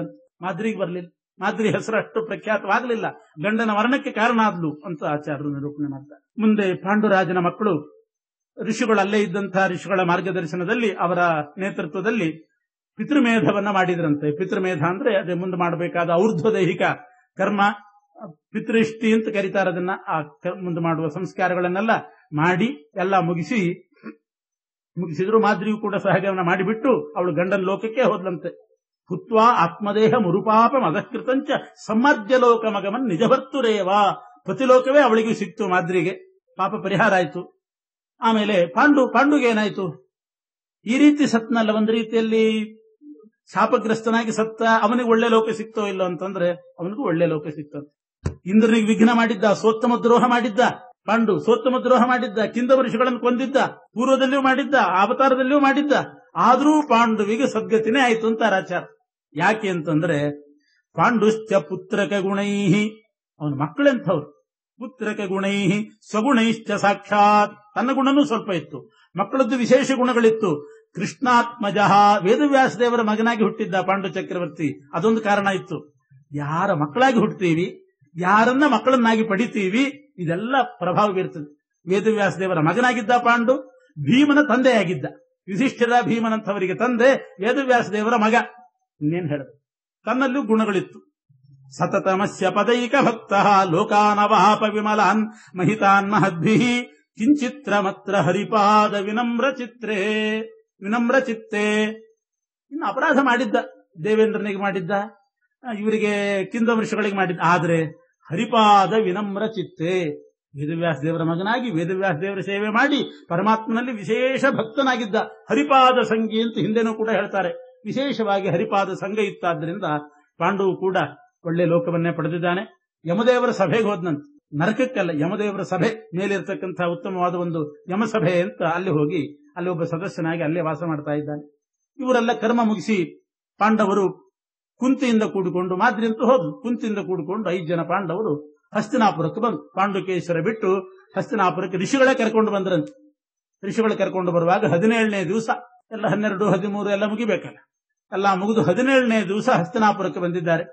Speaker 1: ಮಾದ್ರಿ ಹೆಸರು ಅಷ್ಟು ಪ್ರಖ್ಯಾತವಾಗಲಿಲ್ಲ, ಗಂಡನ ಮರಣಕ್ಕೆ ಕಾರಣ ಆದ್ಲು ಅಂತ ಆಚಾರ್ಯರು ನಿರೂಪಣೆ ಮಾಡ್ತಾರೆ. ಮುಂದೆ ಪಾಂಡುರಾಜನ ಮಕ್ಕಳು ಋಷಿಗಳು, ಅಲ್ಲೇ ಇದ್ದಂತಹ ಋಷಿಗಳ ಮಾರ್ಗದರ್ಶನದಲ್ಲಿ ಅವರ ನೇತೃತ್ವದಲ್ಲಿ ಪಿತೃಮೇಧವನ್ನ ಮಾಡಿದ್ರಂತೆ. ಪಿತೃಮೇಧ ಅಂದ್ರೆ ಅದೇ ಮುಂದೆ ಮಾಡಬೇಕಾದ ಔರ್ಧ್ವದೈಹಿಕ ಕರ್ಮ, ಪಿತೃಷ್ಟಿ ಅಂತ ಕರೀತಾರೆ ಅದನ್ನ. ಆ ಮುಂದೆ ಮಾಡುವ ಸಂಸ್ಕಾರಗಳನ್ನೆಲ್ಲ ಮಾಡಿ ಎಲ್ಲ ಮುಗಿಸಿದ್ರು. ಮಾದ್ರಿಯು ಕೂಡ ಸಹಗಮನ ಮಾಡಿಬಿಟ್ಟು ಅವಳು ಗಂಡನ ಲೋಕಕ್ಕೆ ಹೋದ್ಲಂತೆ. ಹುತ್ವಾ ಆತ್ಮದೇಹ ಮುರುಪಾಪ ಮದಕೃತಂಚ ಸಮ್ಮರ್ಜ್ಯ ಲೋಕ ಮಗಮನ್ ನಿಜಭರ್ತುರೇವ. ಪತಿಲೋಕವೇ ಅವಳಿಗೂ ಸಿಕ್ತು, ಮಾದ್ರಿಗೆ ಪಾಪ ಪರಿಹಾರ ಆಯ್ತು. ಆಮೇಲೆ ಪಾಂಡುಗೆ ಏನಾಯ್ತು? ಈ ರೀತಿ ಸತ್ನಲ್ಲ, ಒಂದು ರೀತಿಯಲ್ಲಿ ಶಾಪಗ್ರಸ್ತನಾಗಿ ಸತ್ತ. ಅವನಿಗೆ ಒಳ್ಳೆ ಲೋಕ ಸಿಕ್ತೋ ಇಲ್ಲೋ ಅಂತಂದ್ರೆ ಅವನಿಗೂ ಒಳ್ಳೆ ಲೋಕ ಸಿಕ್ತ. ಇಂದ್ರನಿಗೆ ವಿಘ್ನ ಮಾಡಿದ್ದ, ಸೋತ್ತಮ ದ್ರೋಹ ಮಾಡಿದ್ದ ಪಾಂಡು, ಸೋತ್ತಮ ದ್ರೋಹ ಮಾಡಿದ್ದ, ಕಿಂದವ ಋಷಿಗಳನ್ನು ಕೊಂದಿದ್ದ, ಪೂರ್ವದಲ್ಲಿಯೂ ಮಾಡಿದ್ದ, ಅವತಾರದಲ್ಲಿಯೂ ಮಾಡಿದ್ದ. ಆದ್ರೂ ಪಾಂಡುವಿಗೆ ಸದ್ಗತಿನೇ ಆಯ್ತು ಅಂತ ಆಚಾರ. ಯಾಕೆ ಅಂತಂದ್ರೆ ಪಾಂಡುಶ್ಚ ಪುತ್ರಕ ಗುಣೈಹಿ, ಅವನ ಮಕ್ಕಳೆಂಥವ್ರು. ಪುತ್ರಕ ಗುಣೈಹಿ ಸ್ವಗುಣೈಶ್ಚ ಸಾಕ್ಷಾತ್, ತನ್ನ ಗುಣನೂ ಸ್ವಲ್ಪ ಇತ್ತು, ಮಕ್ಕಳದ್ದು ವಿಶೇಷ ಗುಣಗಳಿತ್ತು. ಕೃಷ್ಣಾತ್ಮಜ, ವೇದವ್ಯಾಸ ದೇವರ ಮಗನಾಗಿ ಹುಟ್ಟಿದ್ದ ಪಾಂಡು ಚಕ್ರವರ್ತಿ. ಅದೊಂದು ಕಾರಣ ಇತ್ತು. ಯಾರ ಮಕ್ಕಳಾಗಿ ಹುಟ್ಟುತ್ತೀವಿ, ಯಾರನ್ನ ಮಕ್ಕಳನ್ನಾಗಿ ಪಡಿತೀವಿ, ಇದೆಲ್ಲ ಪ್ರಭಾವ ಬೀರ್ತದೆ. ವೇದವ್ಯಾಸ ದೇವರ ಮಗನಾಗಿದ್ದ ಪಾಂಡು, ಭೀಮನ ತಂದೆಯಾಗಿದ್ದ. ಯುಧಿಷ್ಠಿರ ಭೀಮನಂಥವರಿಗೆ ತಂದೆ, ವೇದವ್ಯಾಸ ದೇವರ ಮಗ. ಇನ್ನೇನ್ ಹೇಳಿದ್ರು? ತನ್ನಲ್ಲೂ ಗುಣಗಳಿತ್ತು. ಸತತಮಸ್ಯ ಪದೈಕ ಭಕ್ತ ಲೋಕಾನವಾಪ ವಿಮಲಾನ್ ಮಹಿತಾನ್ ಮಹದ್ಭಿ ಕಿಂಚಿತ್ರ ಮತ್ರ ಹರಿಪಾದ ವಿನಮ್ರ ಚಿತ್ತೇ. ಇನ್ನು ಅಪರಾಧ ಮಾಡಿದ್ದ, ದೇವೇಂದ್ರನಿಗೆ ಮಾಡಿದ್ದ, ಇವರಿಗೆ ಕಿಂದವೃಷಗಳಿಗೆ ಮಾಡಿದ್ದ. ಆದ್ರೆ ಹರಿಪಾದ ವಿನಮ್ರ ಚಿತ್ತೆ, ವೇದವ್ಯಾಸ ದೇವರ ಮಗನಾಗಿ ವೇದವ್ಯಾಸ ದೇವರ ಸೇವೆ ಮಾಡಿ ಪರಮಾತ್ಮನಲ್ಲಿ ವಿಶೇಷ ಭಕ್ತನಾಗಿದ್ದ. ಹರಿಪಾದ ಸಂಗಿ ಅಂತ ಹಿಂದೆನೂ ಕೂಡ ಹೇಳ್ತಾರೆ. ವಿಶೇಷವಾಗಿ ಹರಿಪಾದ ಸಂಘ ಇತ್ತಾದ್ರಿಂದ ಪಾಂಡವು ಕೂಡ ಒಳ್ಳೆ ಲೋಕವನ್ನೇ ಪಡೆದಿದ್ದಾನೆ. ಯಮದೇವರ ಸಭೆಗೆ ಹೋದ್ನಂತೆ, ನರಕಕ್ಕಲ್ಲ, ಯಮದೇವರ ಸಭೆ ಮೇಲಿರ್ತಕ್ಕಂಥ ಉತ್ತಮವಾದ ಒಂದು ಯಮಸಭೆ ಅಂತ ಅಲ್ಲಿ ಹೋಗಿ ಅಲ್ಲಿ ಒಬ್ಬ ಸದಸ್ಯನಾಗಿ ಅಲ್ಲೇ ವಾಸ ಮಾಡ್ತಾ ಇದ್ದಾನೆ. ಇವರೆಲ್ಲ ಕರ್ಮ ಮುಗಿಸಿ ಪಾಂಡವರು ಕುಂತಿಯಿಂದ ಕೂಡಿಕೊಂಡು, ಮಾದ್ರಿ ಅಂತೂ ಹೋದ್ರು, ಕುಂತಿಯಿಂದ ಕೂಡಿಕೊಂಡು 5 ಜನ ಪಾಂಡವರು ಹಸ್ತಿನಾಪುರಕ್ಕೆ ಬಂದು, ಪಾಂಡುಕೇಶ್ವರ ಬಿಟ್ಟು ಹಸ್ತಿನಾಪುರಕ್ಕೆ ಋಷಿಗಳೇ ಕರ್ಕೊಂಡು ಬಂದ್ರಂತೆ. ಋಷಿಗಳು ಕರ್ಕೊಂಡು ಬರುವಾಗ 17ನೇ ದಿವಸ, ಎಲ್ಲ 12, 13 ಎಲ್ಲ ಮುಗಿಬೇಕಲ್ಲ, ಎಲ್ಲ ಮುಗಿದು 17ನೇ ದಿವಸ ಹಸ್ತಿನಾಪುರಕ್ಕೆ ಬಂದಿದ್ದಾರೆ.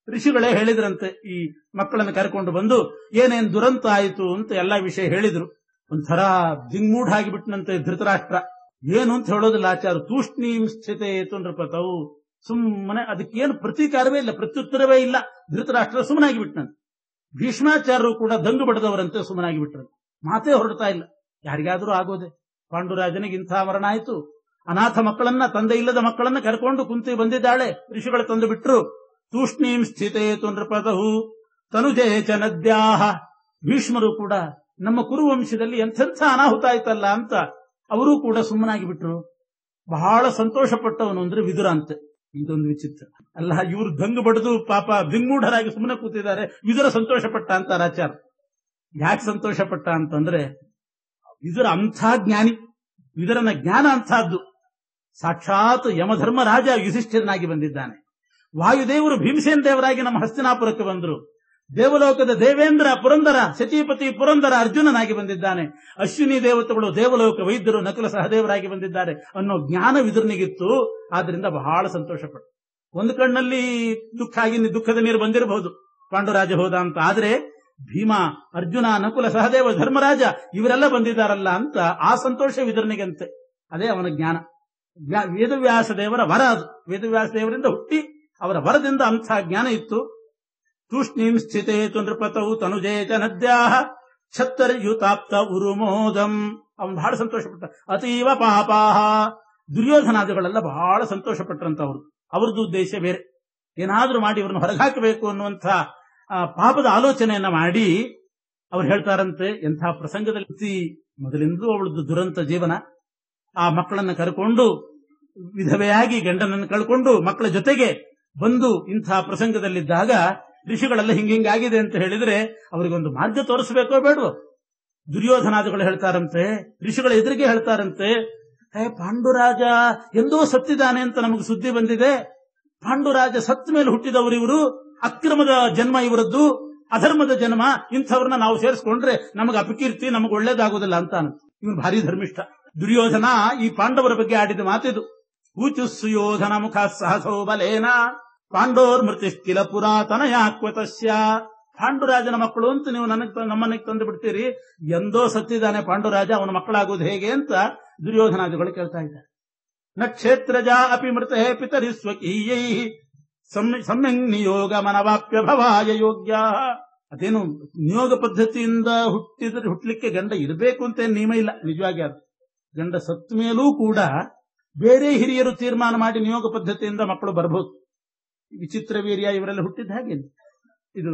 Speaker 1: ಋಷಿಗಳೇ ಹೇಳಿದ್ರಂತೆ, ಈ ಮಕ್ಕಳನ್ನು ಕರ್ಕೊಂಡು ಬಂದು ಏನೇನ್ ದುರಂತ ಆಯಿತು ಅಂತ ಎಲ್ಲಾ ವಿಷಯ ಹೇಳಿದ್ರು. ಒಂಥರ ದಿಂಗ್ಮೂಢ ಆಗಿಬಿಟ್ನಂತೆ ಧೃತರಾಷ್ಟ್ರ. ಏನು ಅಂತ ಹೇಳೋದಿಲ್ಲ ಆಚಾರ್ಯ. ತೂಷ್ಣೀಂ ಸ್ಥಿತೇತು ನೃಪತವು, ಸುಮ್ಮನೆ ಅದಕ್ಕೇನು ಪ್ರತೀಕಾರವೇ ಇಲ್ಲ, ಪ್ರತ್ಯುತ್ತರವೇ ಇಲ್ಲ. ಧೃತರಾಷ್ಟ್ರ ಸುಮ್ಮನಾಗಿಬಿಟ್ನಂತೆ. ಭೀಷ್ಮಾಚಾರ್ಯರು ಕೂಡ ದಂಗು ಬಡದವರಂತೆ ಸುಮ್ಮನಾಗಿಬಿಟ್ರಂತೆ, ಮಾತೇ ಹೊರಡ್ತಾ ಇಲ್ಲ. ಯಾರಿಗಾದ್ರೂ ಆಗೋದೆ, ಪಾಂಡುರಾಜನಿಗೆ ಇಂಥ ಮರಣ ಆಯ್ತು. ಅನಾಥ ಮಕ್ಕಳನ್ನ, ತಂದೆ ಇಲ್ಲದ ಮಕ್ಕಳನ್ನ ಕರ್ಕೊಂಡು ಕುಂತಿ ಬಂದಿದ್ದಾಳೆ, ಋಷಿಗಳು ತಂದು ಬಿಟ್ರು. ತೂಷ್ಣೀಂ ಸ್ಥಿತೇತು ನೃಪತವು ತನುಜೇ ಚ ನದ್ಯಾಹ. ಭೀಷ್ಮರು ಕೂಡ ನಮ್ಮ ಕುರುವಂಶದಲ್ಲಿ ಎಂಥೆಂಥ ಅನಾಹುತ ಆಯ್ತಲ್ಲ ಅಂತ ಅವರೂ ಕೂಡ ಸುಮ್ಮನಾಗಿ ಬಿಟ್ರು. ಬಹಳ ಸಂತೋಷ ಪಟ್ಟವನು ಅಂದ್ರೆ ವಿದುರ ಅಂತೆ. ಇದೊಂದು ವಿಚಿತ್ರ ಅಲ್ಲ, ಇವರು ದಂಗು ಬಡದು ಪಾಪ ದಿಂಗೂಢರಾಗಿ ಸುಮ್ಮನೆ ಕೂತಿದ್ದಾರೆ, ವಿದುರ ಸಂತೋಷ ಪಟ್ಟ ಅಂತ ಆಚಾರ. ಯಾಕೆ ಸಂತೋಷ ಪಟ್ಟ ಅಂತಂದ್ರೆ ವಿದುರ ಅಂಥ ಜ್ಞಾನಿ, ವಿದುರನ ಜ್ಞಾನ ಅಂಥದ್ದು. ಸಾಕ್ಷಾತ್ ಯಮಧರ್ಮರಾಜ ಯುಧಿಷ್ಠಿರನಾಗಿ ಬಂದಿದ್ದಾನೆ. ವಾಯುದೇವರು ಭೀಮಸೇನ ದೇವರಾಗಿ ನಮ್ಮ ಹಸ್ತಿನಾಪುರಕ್ಕೆ ಬಂದರು. ದೇವಲೋಕದ ದೇವೇಂದ್ರ ಪುರಂದರ, ಸಚಿಪತಿ ಪುರಂದರ ಅರ್ಜುನನಾಗಿ ಬಂದಿದ್ದಾನೆ. ಅಶ್ವಿನಿ ದೇವತೆಗಳು ದೇವಲೋಕ ವೈದ್ಯರು ನಕಲ ಸಹದೇವರಾಗಿ ಬಂದಿದ್ದಾರೆ ಅನ್ನೋ ಜ್ಞಾನ ವಿದುರನಿಗಿತ್ತು. ಆದ್ರಿಂದ ಬಹಳ ಸಂತೋಷಪಟ್ಟು, ಒಂದು ಕಣ್ಣಲ್ಲಿ ದುಃಖ ಆಗಿ ದುಃಖದ ನೀರು ಬಂದಿರಬಹುದು, ಪಾಂಡುರಾಜ ಹೋದ ಅಂತ. ಆದ್ರೆ ಭೀಮ, ಅರ್ಜುನ, ನಕುಲ ಸಹದೇವ, ಧರ್ಮರಾಜ ಇವರೆಲ್ಲ ಬಂದಿದ್ದಾರಲ್ಲ ಅಂತ ಆ ಸಂತೋಷ ವಿದುರನಿಗಂತೆ. ಅದೇ ಅವನ ಜ್ಞಾನ. ವೇದವ್ಯಾಸ ದೇವರ ವರ ಅದು. ವೇದವ್ಯಾಸ ದೇವರಿಂದ ಹುಟ್ಟಿ ಅವರ ವರದಿಂದ ಅಂಥ ಜ್ಞಾನ ಇತ್ತು. ತೂಷ್ಣೀಂ ಸ್ಥಿತೇತು ನೃಪತವು ತನುಜೇ ಚ ನದ್ಯಾಹ ಛತ್ತರ್ಯುತಾಪ್ತ ಉರುಮೋದಂ. ಅವನು ಬಹಳ ಸಂತೋಷಪಟ್ಟ. ಅತೀವ ಪಾಪಾಹ. ದುರ್ಯೋಧನಾದಿಗಳೆಲ್ಲ ಬಹಳ ಸಂತೋಷಪಟ್ಟರಂತವ್ರು. ಅವ್ರದ್ದು ಉದ್ದೇಶ ಬೇರೆ, ಏನಾದ್ರೂ ಮಾಡಿ ಇವ್ರನ್ನ ಹೊರಗಾಕಬೇಕು ಅನ್ನುವಂಥ ಪಾಪದ ಆಲೋಚನೆಯನ್ನ ಮಾಡಿ ಅವ್ರು ಹೇಳ್ತಾರಂತೆ, ಎಂಥ ಪ್ರಸಂಗದಲ್ಲಿ ಮೊದಲಿಂದಲೂ ಅವಳದ್ದು ದುರಂತ ಜೀವನ. ಆ ಮಕ್ಕಳನ್ನ ಕರ್ಕೊಂಡು ವಿಧವೆಯಾಗಿ ಗಂಡನನ್ನು ಕಳ್ಕೊಂಡು ಮಕ್ಕಳ ಜೊತೆಗೆ ಬಂದು ಇಂಥ ಪ್ರಸಂಗದಲ್ಲಿದ್ದಾಗ ಋಷಿಗಳೆಲ್ಲ ಹಿಂಗಾಗಿದೆ ಅಂತ ಹೇಳಿದ್ರೆ ಅವರಿಗೊಂದು ಮಾರ್ಗ ತೋರಿಸಬೇಕೋ ಬೇಡವೋ. ದುರ್ಯೋಧನಾದಿಗಳು ಹೇಳ್ತಾರಂತೆ, ಋಷಿಗಳ ಎದುರಿಗೆ ಹೇಳ್ತಾರಂತೆ, ಪಾಂಡುರಾಜ ಎಂದೋ ಸತ್ತಿದ್ದಾನೆ ಅಂತ ನಮಗೆ ಸುದ್ದಿ ಬಂದಿದೆ. ಪಾಂಡುರಾಜ ಸತ್ತ ಮೇಲೆ ಹುಟ್ಟಿದವರು ಇವರು, ಅಕ್ರಮದ ಜನ್ಮ ಇವರದ್ದು, ಅಧರ್ಮದ ಜನ್ಮ. ಇಂಥವ್ರನ್ನ ನಾವು ಸೇರಿಸ್ಕೊಂಡ್ರೆ ನಮಗೆ ಅಪಕೀರ್ತಿ, ನಮಗೆ ಒಳ್ಳೇದಾಗೋದಿಲ್ಲ ಅಂತ. ಇವನು ಭಾರಿ ಧರ್ಮಿಷ್ಠ. ದುರ್ಯೋಧನ ಈ ಪಾಂಡವರ ಬಗ್ಗೆ ಆಡಿದ ಮಾತಿದು. ಊಚು ಸುಯೋಧನ ಮುಖ ಸಹಸೋ ಬಲೇನ ಪಾಂಡೋರ್ ಮೃತಿಷ್ಕಿಲ ಪುರಾತನ ಯಾಕ್ವತಸ್ಯ. ಪಾಂಡುರಾಜನ ಮಕ್ಕಳು ಅಂತ ನೀವು ನಮ್ಮನೆಗೆ ತಂದು ಬಿಡ್ತೀರಿ, ಎಂದೋ ಸತ್ತಿದ್ದಾನೆ ಪಾಂಡುರಾಜ, ಅವನ ಮಕ್ಕಳಾಗೋದು ಹೇಗೆ ಅಂತ ದುರ್ಯೋಧನಾದಿಗಳು ಕೇಳ್ತಾ ಇದ್ದಾರೆ. ನಕ್ಷೇತ್ರಜ ಅಪಿ ಮೃತೇ ಪಿತರಿ ಸ್ವಕೀಯೈ ಸಮ್ಯಂಗ್ ನಿಯೋಗ ಮನವಾಪ್ಯ ಭವಾಯ ಯೋಗ್ಯ. ಅದೇನು ನಿಯೋಗ ಪದ್ಧತಿಯಿಂದ ಹುಟ್ಟಲಿಕ್ಕೆ ಗಂಡ ಇರಬೇಕು ಅಂತ ನಿಯಮ ಇಲ್ಲ. ನಿಜವಾಗಿ ಅದು ಗಂಡ ಸತ್ತ ಮೇಲೂ ಕೂಡ ಬೇರೆ ಹಿರಿಯರು ತೀರ್ಮಾನ ಮಾಡಿ ನಿಯೋಗ ಪದ್ಧತಿಯಿಂದ ಮಕ್ಕಳು ಬರಬಹುದು. ವಿಚಿತ್ರ ವೀರ್ಯ ಇವರೆಲ್ಲ ಹುಟ್ಟಿದ ಹಾಗೆ ಇದು